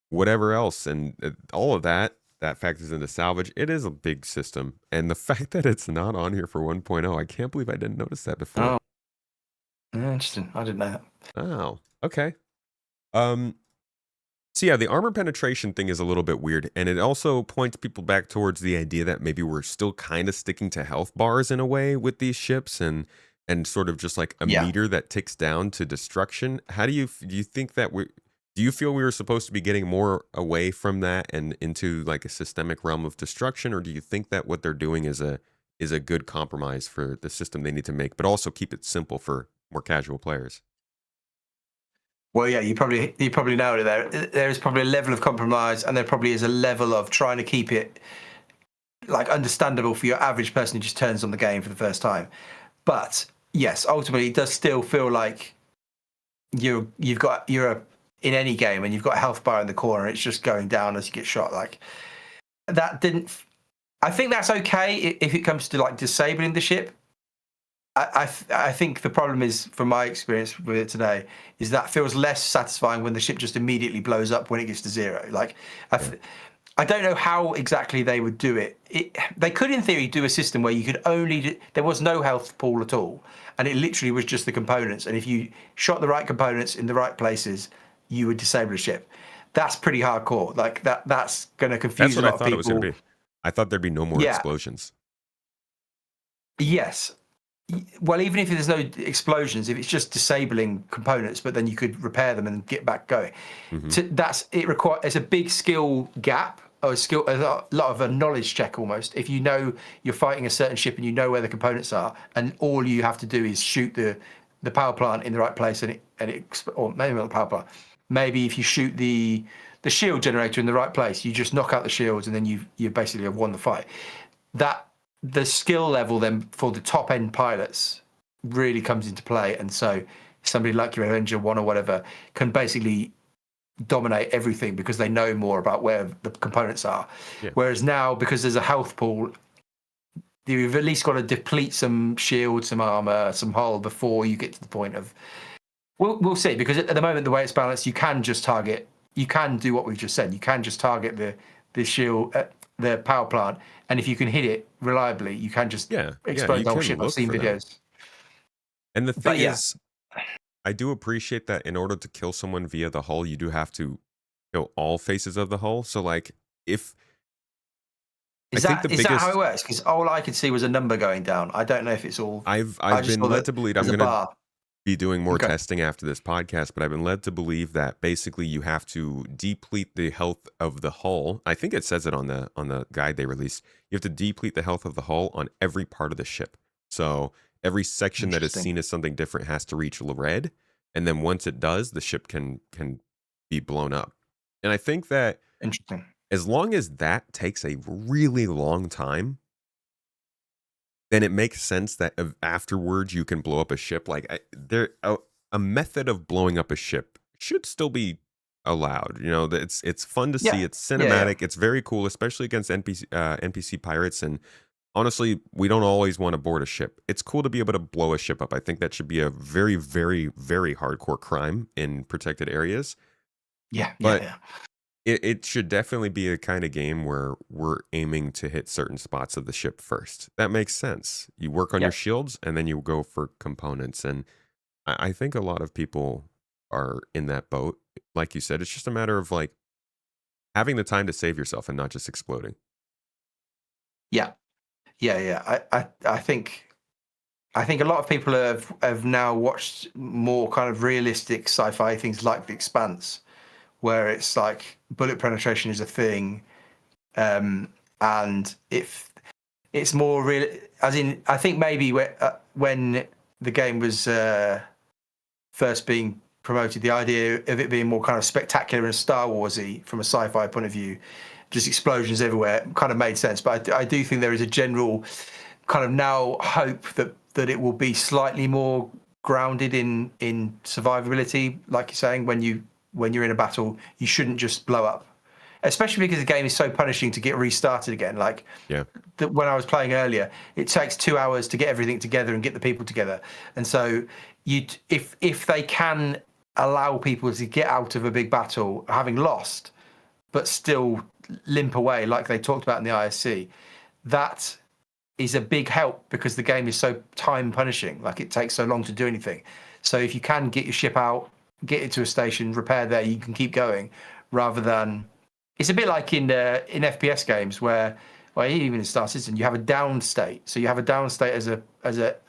whatever else, and all of that factors into salvage. It is a big system, and the fact that it's not on here for 1.0, I can't believe I didn't notice that before. Interesting. I didn't know that. Oh, okay. So yeah, the armor penetration thing is a little bit weird, and it also points people back towards the idea that maybe we're still kind of sticking to health bars in a way with these ships, and sort of just like a meter that ticks down to destruction. How do you think that do you feel we were supposed to be getting more away from that and into like a systemic realm of destruction, or do you think that what they're doing is a good compromise for the system they need to make, but also keep it simple for more casual players? Well, yeah, you probably nailed it there. There is probably a level of compromise, and there probably is a level of trying to keep it like understandable for your average person who just turns on the game for the first time. But yes, ultimately, it does still feel like you're in any game and you've got a health bar in the corner. It's just going down as you get shot. Like that didn't. I think that's okay if it comes to like disabling the ship. I think the problem is, from my experience with it today, is that feels less satisfying when the ship just immediately blows up when it gets to zero. Like, I don't know how exactly they would do it. They could, in theory, do a system where you could there was no health pool at all, and it literally was just the components. And if you shot the right components in the right places, you would disable a ship. That's pretty hardcore. Like that's going to confuse a lot of people. That's what I thought it was going to be. I thought there'd be no more explosions. Yes. Well, even if there's no explosions, if it's just disabling components, but then you could repair them and get back going. It's a big skill gap, or a lot of a knowledge check almost. If you know you're fighting a certain ship and you know where the components are, and all you have to do is shoot the power plant in the right place, or maybe not the power plant. Maybe if you shoot the shield generator in the right place, you just knock out the shields, and then you basically have won the fight. The skill level then for the top end pilots really comes into play, and so somebody like your Avenger 1 or whatever can basically dominate everything because they know more about where the components are. Whereas now, because there's a health pool, you've at least got to deplete some shield, some armor, some hull before you get to the point of We'll see, because at the moment the way it's balanced, you can do what we've just said. You can just target the shield, the power plant, and if you can hit it reliably, you can just explode you the whole can ship. I've look seen for them. videos. And the But thing is, I do appreciate that in order to kill someone via the hull, you do have to kill all faces of the hull. So like if I is think that the is that how it biggest works? Because all I could see was a number going down. I don't know if it's all. I've I I've just saw been led that to believe I'm there's a gonna bar. be doing more Okay. testing after this podcast, but I've been led to believe that basically you have to deplete the health of the hull. I think it says it on the guide they released. You have to deplete the health of the hull on every part of the ship. So every section that is Interesting. seen as something different has to reach red, and then once it does, the ship can be blown up. And I think that Interesting. as long as that takes a really long time, then it makes sense that afterwards you can blow up a ship. Like a method of blowing up a ship should still be allowed. You know, it's fun to see. Yeah. It's Yeah. cinematic. It's very cool, especially against NPC pirates. And honestly, we don't always want to board a ship. It's cool to be able to blow a ship up. I think that should be a very, very, very hardcore crime in protected areas. Yeah. Yeah. But Yeah. it should definitely be a kind of game where we're aiming to hit certain spots of the ship first. That makes sense. You work on your Yeah. shields and then you go for components. And I think a lot of people are in that boat. Like you said, it's just a matter of like having the time to save yourself and not just exploding. Yeah. Yeah. Yeah. I think a lot of people have now watched more kind of realistic sci-fi things like The Expanse, where it's like bullet penetration is a thing, and if it's more real, as in, I think maybe when the game was first being promoted, the idea of it being more kind of spectacular and Star Warsy from a sci-fi point of view, just explosions everywhere, kind of made sense. But I do think there is a general kind of now hope that it will be slightly more grounded in survivability, like you're saying. When you're in a battle, you shouldn't just blow up, especially because the game is so punishing to get restarted again. Like Yeah. when I was playing earlier, it takes 2 hours to get everything together and get the people together. And so if they can allow people to get out of a big battle having lost, but still limp away like they talked about in the ISC, that is a big help, because the game is so time punishing. Like it takes so long to do anything. So if you can get your ship out, get it to a station, repair there, you can keep going, rather than, it's a bit like in FPS games where, well, even in Star Citizen, you have a down state. So you have a down state as an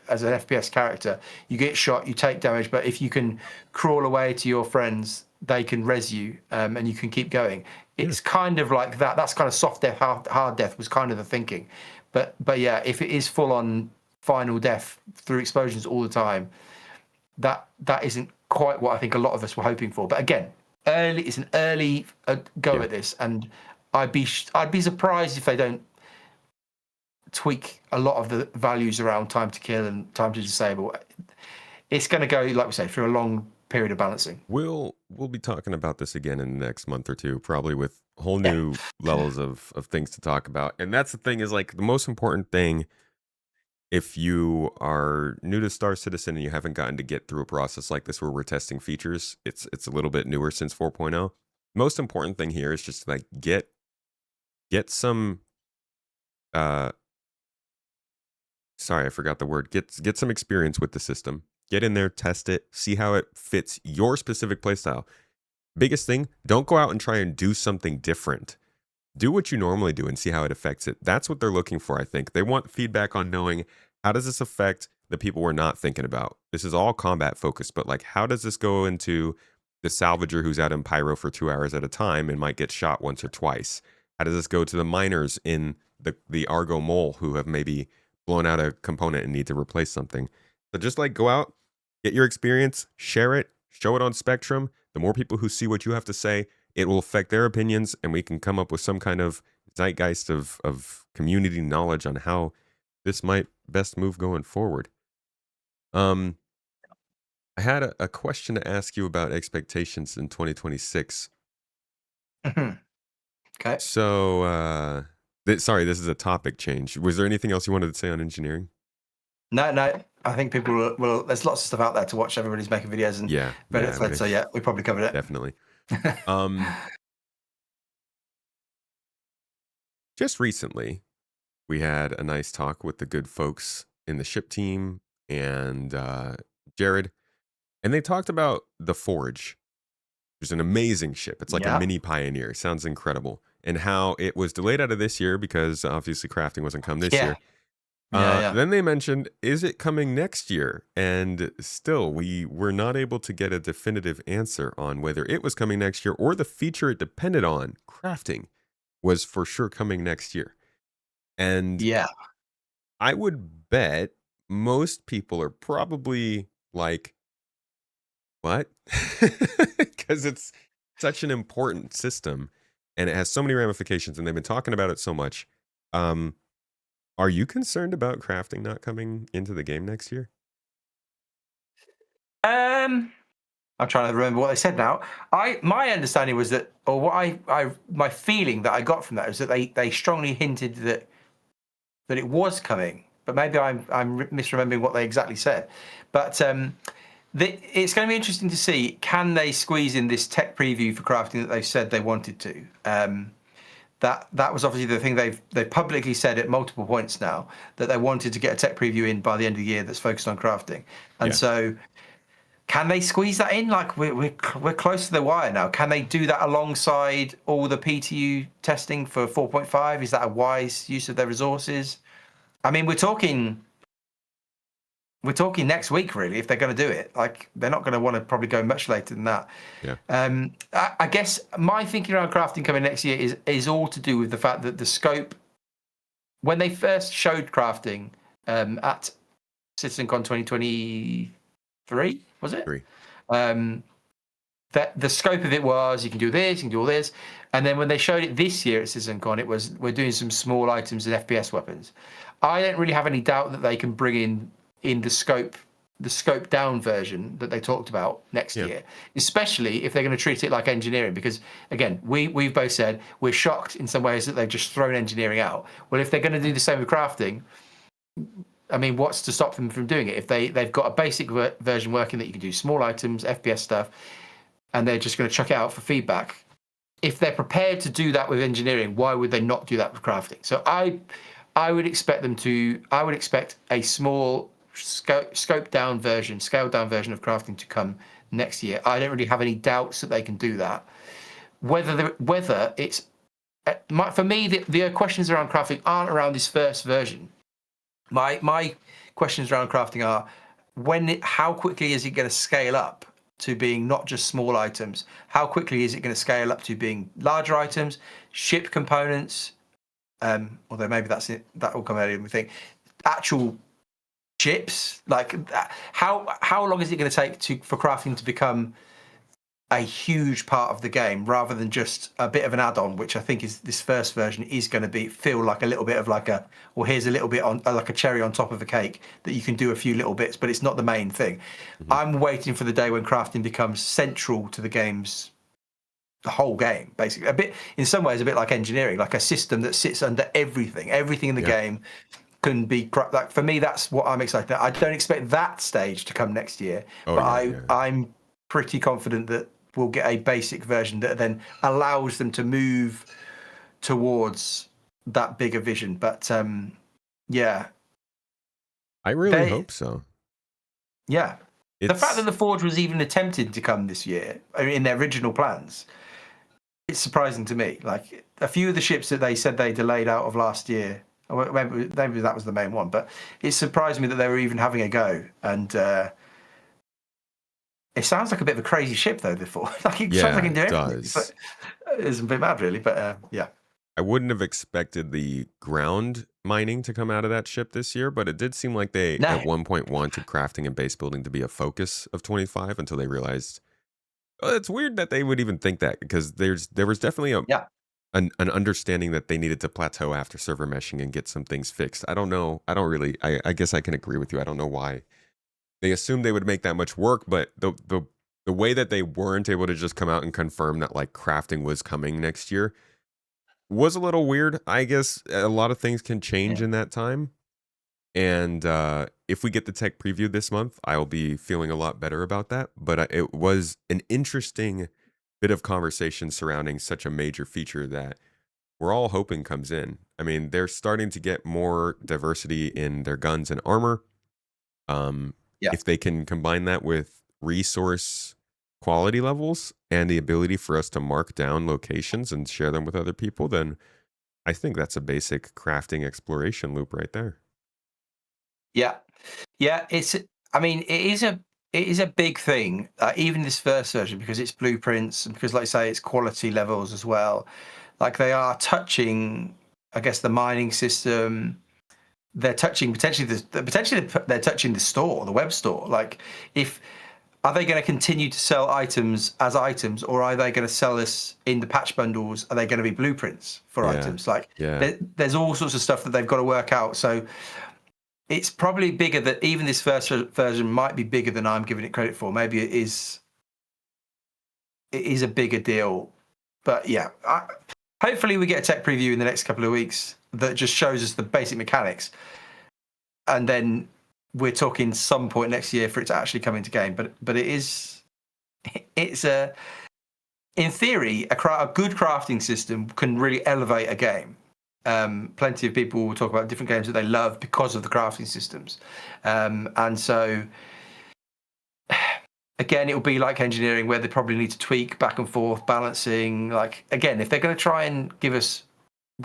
FPS character. You get shot, you take damage, but if you can crawl away to your friends, they can res you, and you can keep going. It's kind of like that. That's kind of soft death, hard death was kind of the thinking. But yeah, if it is full on final death through explosions all the time, that isn't quite what I think a lot of us were hoping for. But again, it's an early go at this, and I'd be surprised if they don't tweak a lot of the values around time to kill and time to disable. It's going to go, like we say, through a long period of balancing. We'll be talking about this again in the next month or two, probably with whole new levels of things to talk about. And that's the thing, is like the most important thing, if you are new to Star Citizen and you haven't gotten to get through a process like this where we're testing features, it's a little bit newer since 4.0. Most important thing here is just like get some sorry, I forgot the word. Get some experience with the system. Get in there, test it, see how it fits your specific playstyle. Biggest thing, don't go out and try and do something different. Do what you normally do and see how it affects it. That's what they're looking for, I think. They want feedback on knowing, how does this affect the people we're not thinking about? This is all combat focused, but like, how does this go into the salvager who's out in pyro for 2 hours at a time and might get shot once or twice? How does this go to the miners in the Argo Mole who have maybe blown out a component and need to replace something? So just like go out, get your experience, share it, show it on Spectrum. The more people who see what you have to say, it will affect their opinions, and we can come up with some kind of zeitgeist of community knowledge on how this might best move going forward. I had a question to ask you about expectations in 2026. Okay. So, sorry, this is a topic change. Was there anything else you wanted to say on engineering? No. I think people will. There's lots of stuff out there to watch. Everybody's making videos and Reddit threads. So yeah, we probably covered it. Definitely. Just recently, we had a nice talk with the good folks in the ship team and Jared, and they talked about the Forge. It's an amazing ship. It's like a mini Pioneer. Sounds incredible. And how it was delayed out of this year because obviously crafting wasn't come this year. Then they mentioned, is it coming next year? And still, we were not able to get a definitive answer on whether it was coming next year or the feature it depended on, crafting, was for sure coming next year. And I would bet most people are probably like, what? Because it's such an important system and it has so many ramifications and they've been talking about it so much. Are you concerned about crafting not coming into the game next year? I'm trying to remember what they said now. My understanding was that, or what my feeling that I got from that was that they strongly hinted that it was coming, but maybe I'm misremembering what they exactly said. But it's going to be interesting to see, can they squeeze in this tech preview for crafting that they've said they wanted to. That was obviously the thing they've publicly said at multiple points now, that they wanted to get a tech preview in by the end of the year that's focused on crafting. And so can they squeeze that in? Like we're close to the wire now. Can they do that alongside all the PTU testing for 4.5? Is that a wise use of their resources? I mean, we're talking next week, really, if they're going to do it. Like, they're not going to want to probably go much later than that. I guess my thinking around crafting coming next year is all to do with the fact that the scope, when they first showed crafting at CitizenCon 2023, was it? That the scope of it was, you can do this, you can do all this. And then when they showed it this year at CitizenCon, it was, we're doing some small items and FPS weapons. I don't really have any doubt that they can bring in the scope down version that they talked about next year, especially if they're going to treat it like engineering, because again, we've both said we're shocked in some ways that they've just thrown engineering out. Well, if they're going to do the same with crafting, I mean, what's to stop them from doing it? If they've got a basic version working that you can do small items, FPS stuff, and they're just going to chuck it out for feedback, if they're prepared to do that with engineering, why would they not do that with crafting? So I would expect a small scaled down version of crafting to come next year. I don't really have any doubts that they can do that. Whether it's for me, the questions around crafting aren't around this first version. My questions around crafting are how quickly is it going to scale up to being not just small items? How quickly is it going to scale up to being larger items, ship components? Although maybe that's it, that will come earlier than we think. Actual ships, like how long is it going to take for crafting to become a huge part of the game, rather than just a bit of an add-on, which I think is this first version is going to feel like a little bit of like here's a little bit on like a cherry on top of a cake that you can do a few little bits, but it's not the main thing. I'm waiting for the day when crafting becomes central to the game's the whole game, basically. A bit, in some ways, a bit like engineering, like a system that sits under everything in the game can be, like, for me, that's what I'm excited about. I don't expect that stage to come next year, I'm pretty confident that we'll get a basic version that then allows them to move towards that bigger vision. But I really hope so. The fact that the Forge was even attempted to come this year, I mean, in their original plans, it's surprising to me. Like, a few of the ships that they said they delayed out of last year, maybe that was the main one, but it surprised me that they were even having a go. And it sounds like a bit of a crazy ship, though, before. Like, it sounds like it can do everything. But it's a bit mad, really. But I wouldn't have expected the ground mining to come out of that ship this year, but it did seem like they at one point wanted crafting and base building to be a focus of 25 until they realized, it's weird that they would even think that, because there was definitely an understanding that they needed to plateau after server meshing and get some things fixed. I don't know. I guess I can agree with you. I don't know why they assumed they would make that much work, but the way that they weren't able to just come out and confirm that like crafting was coming next year was a little weird. I guess a lot of things can change in that time. And if we get the tech preview this month, I'll be feeling a lot better about that. But it was an interesting bit of conversation surrounding such a major feature that we're all hoping comes in. I mean, they're starting to get more diversity in their guns and armor. Yeah. If they can combine that with resource quality levels and the ability for us to mark down locations and share them with other people, then I think that's a basic crafting exploration loop right there. Yeah. Yeah. I mean, it is a big thing, even this first version, because it's blueprints and because, like I say, it's quality levels as well. Like they are touching, I guess, the mining system. They're touching potentially they're touching the store, the web store. Like, are they going to continue to sell items as items, or are they going to sell this in the patch bundles? Are they going to be blueprints for items? Like, there's all sorts of stuff that they've got to work out. So it's probably bigger that even this first version might be bigger than I'm giving it credit for. Maybe it is a bigger deal. But yeah, hopefully we get a tech preview in the next couple of weeks that just shows us the basic mechanics. And then we're talking some point next year for it to actually come into game. But it's in theory, a good crafting system can really elevate a game. Plenty of people will talk about different games that they love because of the crafting systems. And so, again, it will be like engineering where they probably need to tweak back and forth, balancing. Like, again, if they're going to try and give us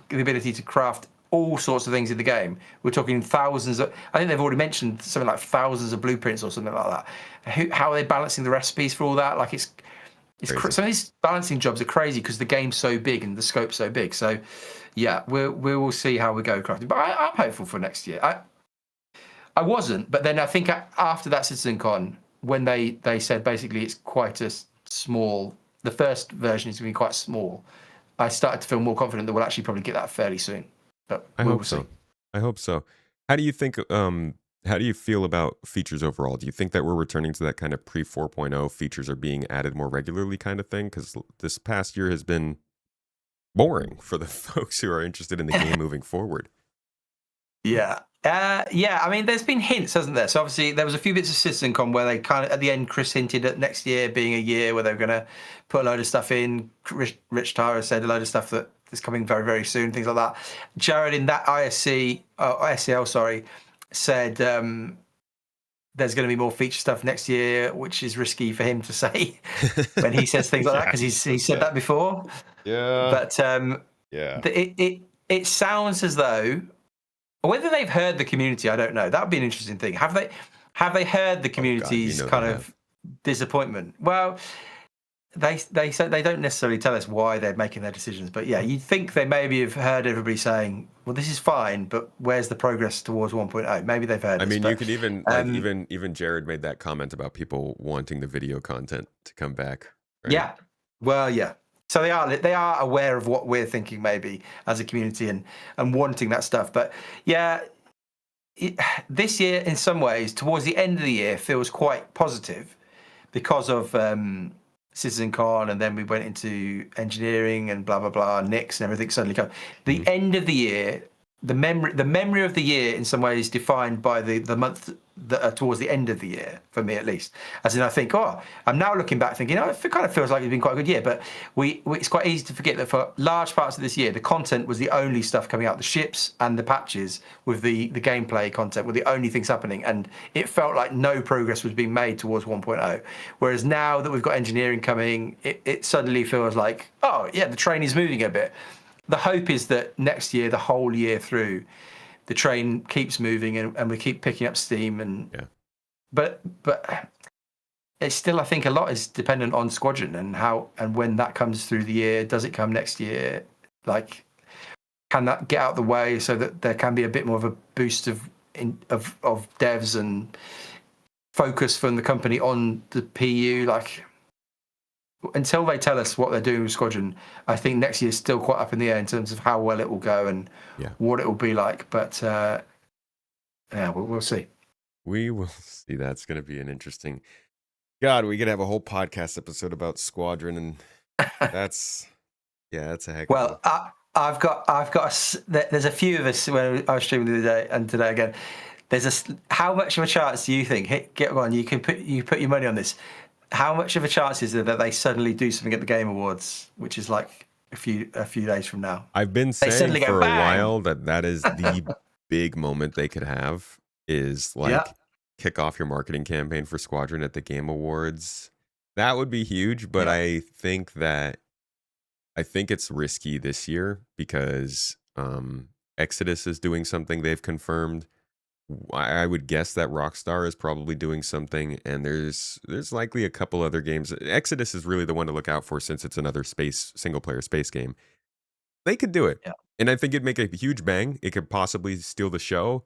the ability to craft all sorts of things in the game, we're talking thousands of, I think they've already mentioned something like thousands of blueprints or something like that. How are they balancing the recipes for all that? Like, some of these balancing jobs are crazy because the game's so big and the scope's so big. So, yeah, we will see how we go crafting. But I'm hopeful for next year. I wasn't, but then I think after that CitizenCon, when they said basically it's quite a small, the first version is going to be quite small, I started to feel more confident that we'll actually probably get that fairly soon. But I hope so. I hope so. How do you think? How do you feel about features overall? Do you think that we're returning to that kind of pre 4.0 features are being added more regularly kind of thing? Because this past year has been boring for the folks who are interested in the game moving forward. Yeah. I mean, there's been hints, hasn't there? So obviously there was a few bits of CitizenCon where they kind of, at the end, Chris hinted at next year being a year where they were going to put a load of stuff in. Rich Tara said a load of stuff that is coming very, very soon, things like that. Jared in that ISL, said there's going to be more feature stuff next year, which is risky for him to say when he says things like that, because he said that before. Yeah. But it sounds as though, whether they've heard the community, I don't know. That would be an interesting thing. Have they heard the community's disappointment? Well, they said they don't necessarily tell us why they're making their decisions, but yeah, you'd think they maybe have heard everybody saying, "Well, this is fine, but where's the progress towards 1.0?" Maybe they've heard. I mean, you could even even Jared made that comment about people wanting the video content to come back. Right? Yeah. Well, yeah. So they are aware of what we're thinking, maybe as a community, and wanting that stuff. But yeah, this year, in some ways, towards the end of the year, feels quite positive because of CitizenCon, and then we went into engineering and blah blah blah, Nix and everything suddenly comes. The end of the year, the memory of the year, in some ways, defined by the month that are towards the end of the year, for me at least. As in, I think, I'm now looking back thinking, it kind of feels like it's been quite a good year. But it's quite easy to forget that for large parts of this year, the content was the only stuff coming out. The ships and the patches with the gameplay content were the only things happening. And it felt like no progress was being made towards 1.0. Whereas now that we've got engineering coming, it suddenly feels like, the train is moving a bit. The hope is that next year, the whole year through, the train keeps moving and we keep picking up steam. But it's still, I think, a lot is dependent on Squadron and how and when that comes through the year. Does it come next year? Like, can that get out of the way so that there can be a bit more of a boost of devs and focus from the company on the PU? Like, until they tell us what they're doing with Squadron, I think next year is still quite up in the air in terms of how well it will go and what it will be like. But we'll see. We will see. That's going to be an interesting. God, we could have a whole podcast episode about Squadron, and that's a heck. Well, I've got. There's a few of us when I was streaming the other day and today again. how much of a chance do you think? Get on. You put your money on this. How much of a chance is there that they suddenly do something at the Game Awards, which is like a few days from now? I've been They saying suddenly go for a bang. while that is the big moment they could have is Yeah, like kick off your marketing campaign for Squadron at the Game Awards. That would be huge, but yeah, I think it's risky this year because Exodus is doing something they've confirmed. I would guess that Rockstar is probably doing something, and there's likely a couple other games. Exodus is really the one to look out for since it's another single player space game. They could do it, yeah, and I think it'd make a huge bang. It could possibly steal the show,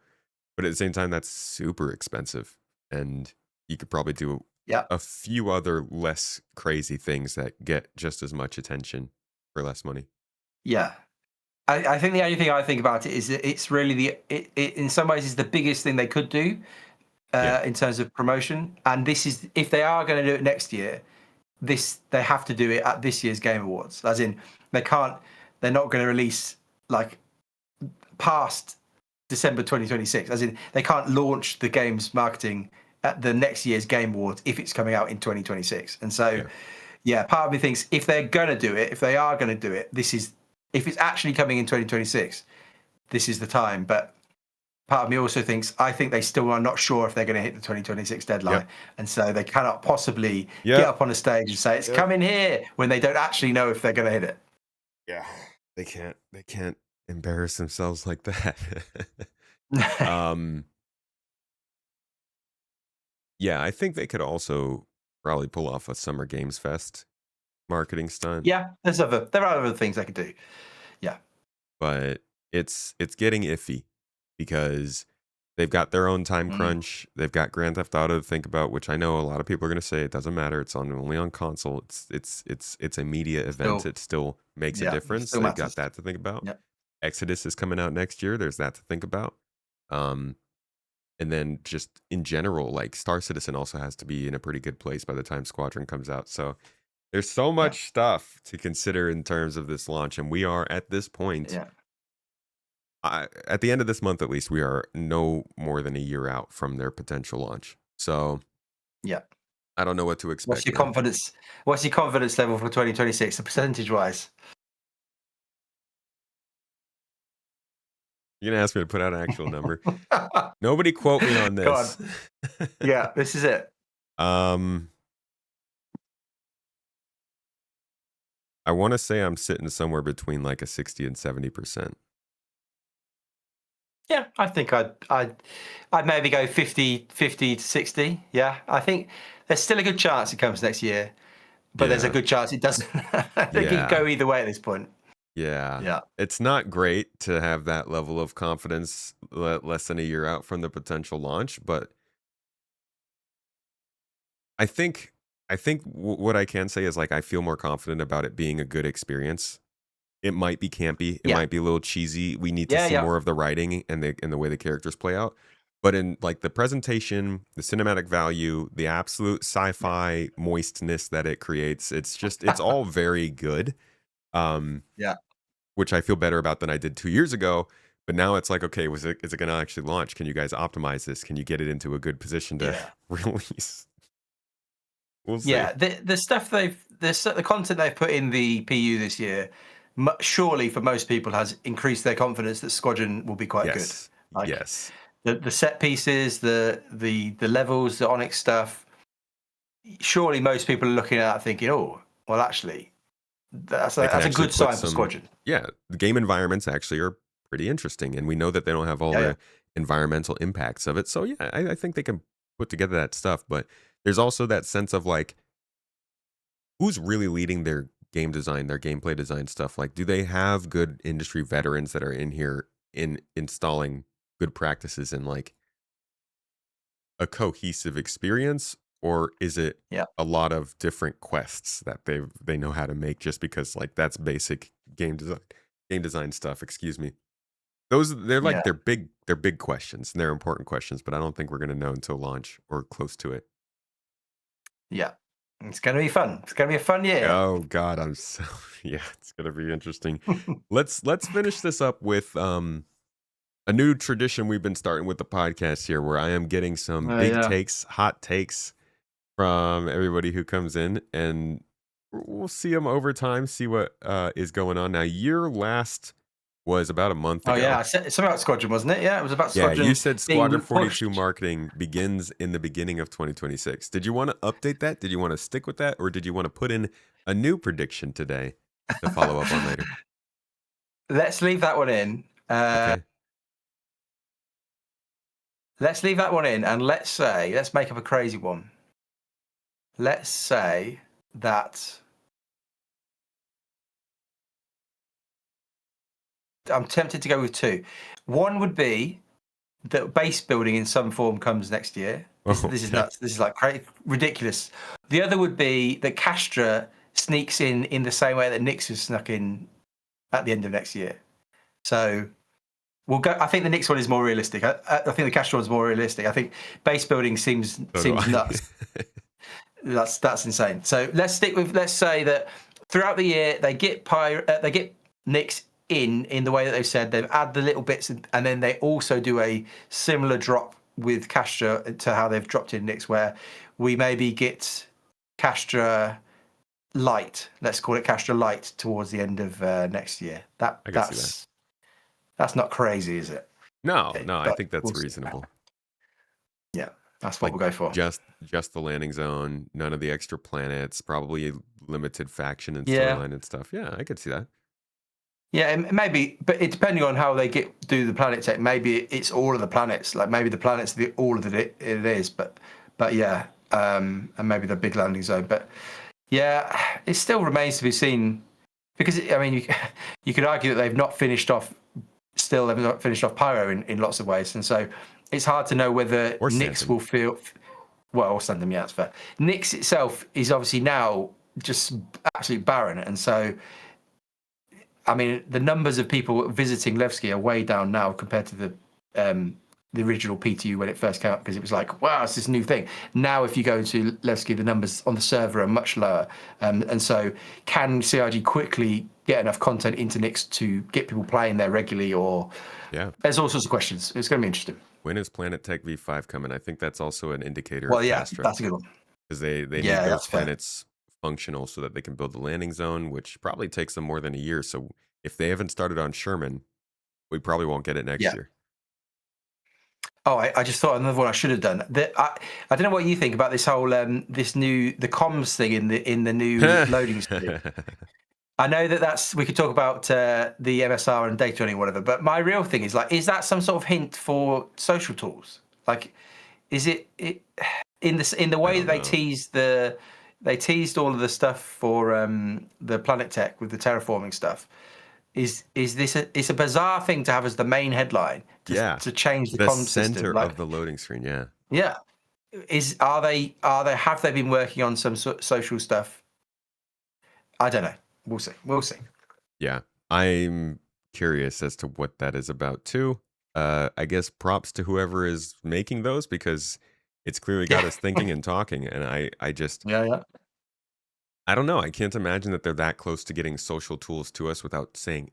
but at the same time, that's super expensive, and you could probably do yeah, a few other less crazy things that get just as much attention for less money. yeah. I think the only thing I think about it is that it's really it in some ways is the biggest thing they could do Yeah, in terms of promotion. And this is, if they are going to do it next year, they have to do it at this year's Game Awards. As in, they're not going to release like past December 2026. As in, they can't launch the game's marketing at the next year's Game Awards if it's coming out in 2026. And so, yeah, yeah, part of me thinks if they're going to do it, if they are going to do it, if it's actually coming in 2026, this is the time. But part of me also thinks I think they still are not sure if they're going to hit the 2026 deadline, yep, and so they cannot possibly get yep, up on a stage and say it's yep. coming here when they don't actually know if they're going to hit it. Yeah, they can't embarrass themselves like that. um, yeah, I think they could also probably pull off a Summer Games Fest marketing stunt, Yeah, there are other things they could do. Yeah, but it's getting iffy because they've got their own time mm, crunch. They've got Grand Theft Auto to think about, which I know a lot of people are going to say it doesn't matter. It's only on console. It's a media event. still, It still makes a yeah, difference. still They've matters. got that to think about. Yeah, Exodus is coming out next year. There's that to think about. Um, and then just in general, like Star Citizen also has to be in a pretty good place by the time Squadron comes out. So there's so yeah, much stuff to consider in terms of this launch, and we are at this point. yeah. At the end of this month, at least, we are no more than a year out from their potential launch. So Yeah. I don't know what to What's expect, your man. confidence? What's your confidence level for 2026, percentage wise? You're gonna ask me to put out an actual number. Nobody quote me on Go on. this. Yeah, this is it. um, I want to say I'm sitting somewhere between like a 60 and 70%. Yeah, I think I'd maybe go 50 to 60. Yeah, I think there's still a good chance it comes next year, but there's a Yeah, good chance it doesn't. I think it could yeah, go either way at this point. yeah. Yeah, It's not great to have that level of confidence less than a year out from the potential launch, but I think what I can say is like I feel more confident about it being a good experience. It might be campy, it yeah, might be a little cheesy. We need to yeah, see yeah, more of the writing and the way the characters play out. But in like the presentation, the cinematic value, the absolute sci-fi moistness that it creates, it's all very good. Um, yeah, which I feel better about than I did 2 years ago. But now it's like, okay, is it going to actually launch? Can you guys optimize this? Can you get it into a good position to yeah, release? We'll see. yeah. The stuff the content they've put in the PU this year, surely for most people has increased their confidence that Squadron will be quite good. Yes. Like Yes. the set pieces, the levels, the Onyx stuff. Surely most people are looking at that thinking, oh, well, actually, They can that's a actually good put sign for some, Squadron. yeah, the game environments actually are pretty interesting. And we know that they don't have all Yeah, yeah, the environmental impacts of it. So, yeah, I think they can put together that stuff. But there's also that sense of like, who's really leading their game design, their gameplay design stuff? Like, do they have good industry veterans that are in here in installing good practices and like a cohesive experience, or is it yeah, a lot of different quests that they know how to make just because like that's basic game design stuff, excuse me. Those they're like yeah, they're big questions and they're important questions, but I don't think we're going to know until launch or close to it. yeah. It's going to be fun. It's going to be a fun year. Oh god, I'm so yeah, it's going to be interesting. Let's finish this up with a new tradition we've been starting with the podcast here, where I am getting some big Yeah. takes, hot takes from everybody who comes in, and we'll see them over time, see what is going on. Now, your last was about a month Oh yeah, ago. I said it's about Squadron, wasn't it? Yeah, it was about Yeah, you Squadron said Squadron being 42 pushed. marketing begins in the beginning of 2026. Did you want to update that? Did you want to stick with that? Or did you want to put in a new prediction today to follow up on later? Let's leave that one in. Okay. Let's leave that one in, and let's make up a crazy one. Let's say that I'm tempted to go with two. One would be that base building in some form comes next year. This is Okay. nuts. This is like ridiculous. The other would be that Castra sneaks in the same way that Nyx has snuck in at the end of next year. So we'll go. I think the Nyx one is more realistic. I think the Castra one is more realistic. I think base building seems So do nuts. I. That's insane. So let's say that throughout the year they get Nyx in the way that they've said. They've add the little bits, and then they also do a similar drop with Castra to how they've dropped in Nyx, where we maybe get Castra light. Let's call it Castra light towards the end of next year. I can see that. That's not crazy, is it? No, Okay, I but think that's we'll see. reasonable. Yeah, that's what Like we'll go for. just the landing zone, none of the extra planets, probably limited faction and Yeah. storyline and stuff. Yeah, I could see that. Yeah, and maybe, but it depending on how they do the planet tech. Maybe it's all of the planets. Like maybe the planets all of it is. But yeah, and maybe the big landing zone. But yeah, it still remains to be seen, because I mean, you could argue that they've not finished off. Still, they've not finished off Pyro in lots of ways, and so it's hard to know whether Or Nyx Santon. will feel. Well, or Sandom, yeah, that's fair. Nyx itself is obviously now just absolutely barren, and so. I mean, the numbers of people visiting Levski are way down now compared to the original PTU when it first came out, because it was like, wow, it's this new thing. Now, if you go to Levski, the numbers on the server are much lower. And so can CRG quickly get enough content into Nyx to get people playing there regularly? Or Yeah. there's all sorts of questions. It's going to be interesting. When is Planet Tech V5 coming? I think that's also an indicator Well, of yeah, Castra. that's a good one. Because they need Yeah, those that's fair. planets functional so that they can build the landing zone, which probably takes them more than a year. So if they haven't started on Sherman, we probably won't get it next Yeah. year. Oh, I just thought another one I should have done. I don't know what you think about this whole the comms thing in the new loading screen. I know that we could talk about the MSR and data running, whatever. But my real thing is, like, is that some sort of hint for social tools? Like, is it in the way that they teased all of the stuff for the Planet Tech with the terraforming stuff? Is this it's a bizarre thing to have as the main headline to change the comm system, center of the loading screen? Yeah. Have they been working on some social stuff? I don't know. We'll see. Yeah, I'm curious as to what that is about too. I guess props to whoever is making those, because it's clearly got us thinking and talking. And I just I don't know. I can't imagine that they're that close to getting social tools to us without saying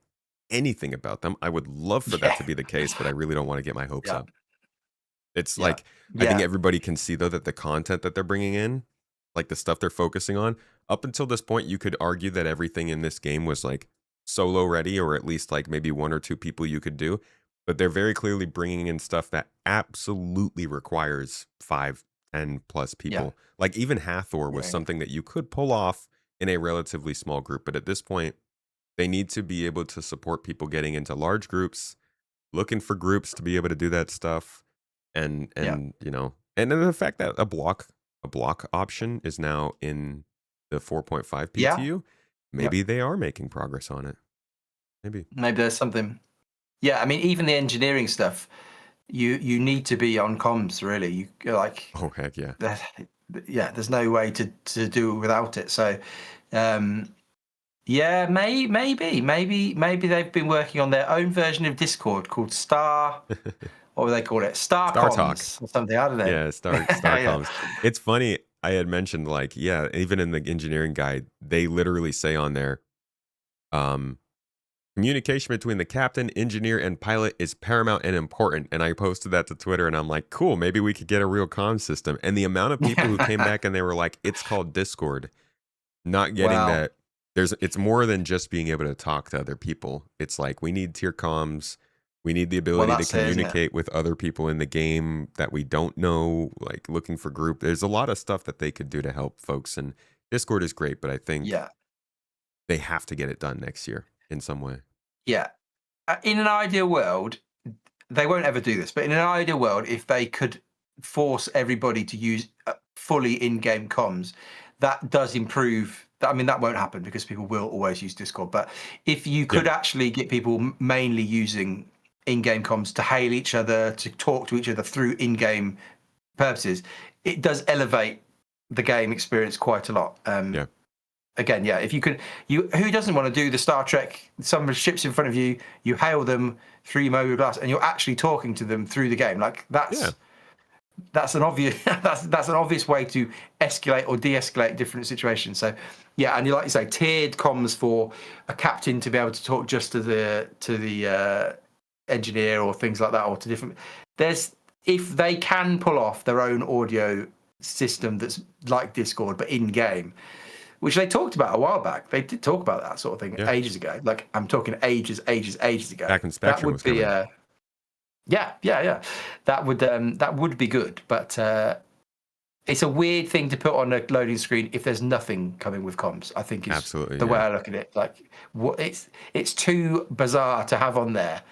anything about them. I would love for that to be the case, but I really don't want to get my hopes up. It's like, I think everybody can see, though, that the content that they're bringing in, like the stuff they're focusing on, up until this point, you could argue that everything in this game was like solo ready, or at least like maybe one or two people you could do. But they're very clearly bringing in stuff that absolutely requires 5, 10 plus people. Like even Hathor was something that you could pull off in a relatively small group. But at this point, they need to be able to support people getting into large groups, looking for groups to be able to do that stuff. And you know, and then the fact that a block option is now in the 4.5 PTU, maybe they are making progress on it. Maybe there's something. Yeah, I mean, even the engineering stuff, you need to be on comms, really. You like, oh heck yeah, there's no way to do it without it. So yeah, maybe they've been working on their own version of Discord called Star. What would they call it? Star Talk or something. I don't know. Yeah, Star Comms. It's funny. I had mentioned, like, yeah, even in the engineering guide, they literally say on there, Communication between the captain, engineer, and pilot is paramount and important. And I posted that to Twitter, and I'm like, cool, maybe we could get a real comm system. And the amount of people who came back and they were like, it's called Discord. Not getting Wow. that it's more than just being able to talk to other people. It's like we need tier comms. We need the ability to that's it, isn't it? communicate with other people in the game that we don't know, like looking for group. There's a lot of stuff that they could do to help folks. And Discord is great, but I think Yeah. they have to get it done next year in some way. Yeah. In an ideal world, they won't ever do this, but in an ideal world, if they could force everybody to use fully in-game comms, that does improve. I mean, that won't happen because people will always use Discord. But if you could actually get people mainly using in-game comms to hail each other, to talk to each other through in-game purposes, it does elevate the game experience quite a lot. Again, if you could, who doesn't want to do the Star Trek? Some ships in front of you, you hail them through your mobile glass, and you're actually talking to them through the game. Like that's an obvious that's an obvious way to escalate or de-escalate different situations. So and you, like you say, tiered comms for a captain to be able to talk just to the engineer or things like that, or to different. If they can pull off their own audio system that's like Discord but in game, which they talked about a while back. They did talk about that sort of thing ages ago. Like, I'm talking ages ago. Back when Spectrum was coming. That would be good, but it's a weird thing to put on a loading screen if there's nothing coming with comms. I think is absolutely the way I look at it. Like, it's too bizarre to have on there.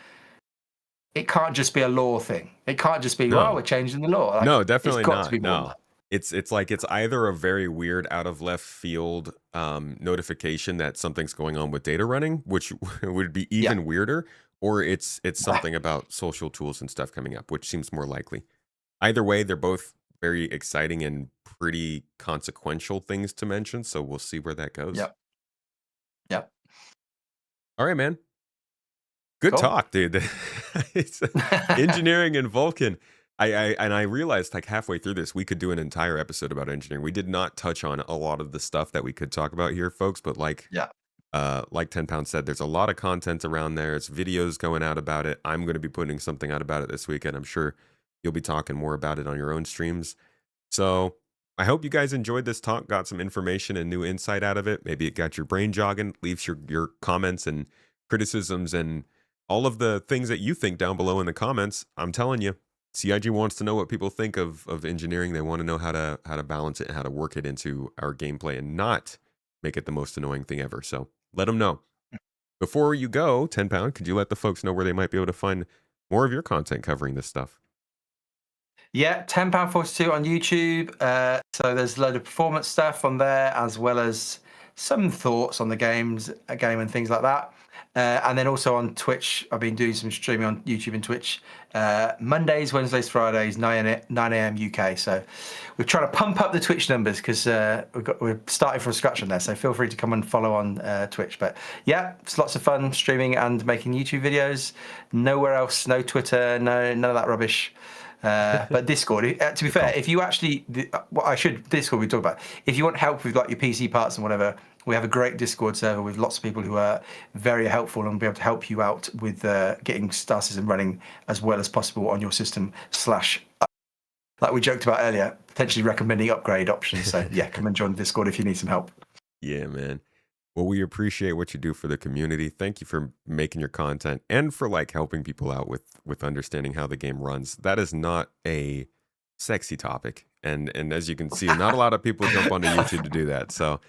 It can't just be a law thing. It can't just be we're changing the law. Like, no, definitely it's got not. To be more than that. It's like it's either a very weird out of left field notification that something's going on with data running, which would be even weirder, or it's something about social tools and stuff coming up, which seems more likely. Either way, they're both very exciting and pretty consequential things to mention, so we'll see where that goes. Yep. All right, man. Good talk, dude. It's engineering and Vulkan. I realized like halfway through this, we could do an entire episode about engineering. We did not touch on a lot of the stuff that we could talk about here, folks. But like 10 Pound said, there's a lot of content around there. It's videos going out about it. I'm going to be putting something out about it this weekend. I'm sure you'll be talking more about it on your own streams. So I hope you guys enjoyed this talk, got some information and new insight out of it. Maybe it got your brain jogging. Leave your comments and criticisms and all of the things that you think down below in the comments. I'm telling you, CIG wants to know what people think of engineering. They want to know how to balance it and how to work it into our gameplay and not make it the most annoying thing ever. So let them know. Before you go, 10 Pound, could you let the folks know where they might be able to find more of your content covering this stuff? Yeah, TenPoundFortyTwo on YouTube. So there's a load of performance stuff on there, as well as some thoughts on the game and things like that. And then also on Twitch, I've been doing some streaming on YouTube and Twitch. Mondays, Wednesdays, Fridays, 9 a.m. UK. So we're trying to pump up the Twitch numbers because we're starting from scratch on there. So feel free to come and follow on Twitch. But yeah, it's lots of fun streaming and making YouTube videos. Nowhere else, no Twitter, none of that rubbish. But Discord, to be fair, if you actually, Discord we talk about, if you want help with like your PC parts and whatever, we have a great Discord server with lots of people who are very helpful and will be able to help you out with getting Star System running as well as possible on your system / like we joked about earlier, potentially recommending upgrade options. So yeah, come and join the Discord if you need some help. Yeah, man. Well, we appreciate what you do for the community. Thank you for making your content and for like helping people out with understanding how the game runs. That is not a sexy topic. And as you can see, not a lot of people jump onto YouTube to do that. So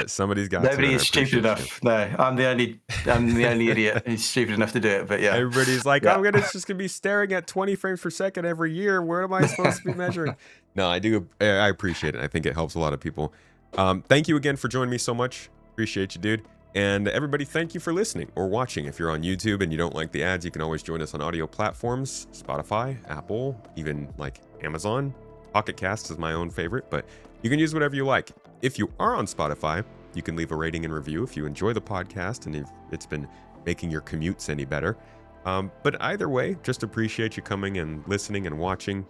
somebody's got nobody is stupid enough. No, I'm the only idiot who's stupid enough to do it. But yeah, everybody's like, it's just gonna be staring at 20 frames per second every year. Where am I supposed to be measuring? No, I appreciate it. I think it helps a lot of people. Thank you again for joining me so much. Appreciate you, dude. And everybody, thank you for listening or watching. If you're on YouTube and you don't like the ads, you can always join us on audio platforms, Spotify, Apple, even like Amazon. Pocket Cast is my own favorite, but you can use whatever you like. If you are on Spotify, you can leave a rating and review if you enjoy the podcast and if it's been making your commutes any better. But either way, just appreciate you coming and listening and watching.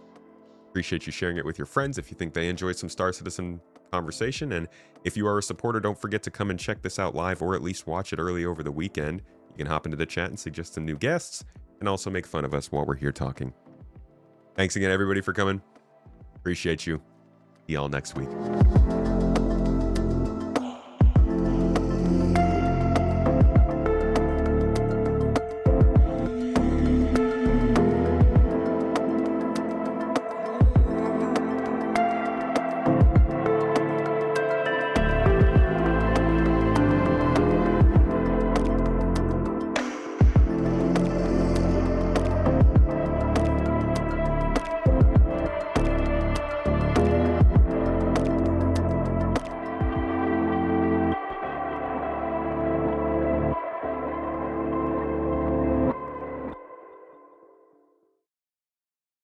Appreciate you sharing it with your friends if you think they enjoy some Star Citizen conversation. And if you are a supporter, don't forget to come and check this out live or at least watch it early over the weekend. You can hop into the chat and suggest some new guests and also make fun of us while we're here talking. Thanks again, everybody, for coming. Appreciate you. See y'all next week.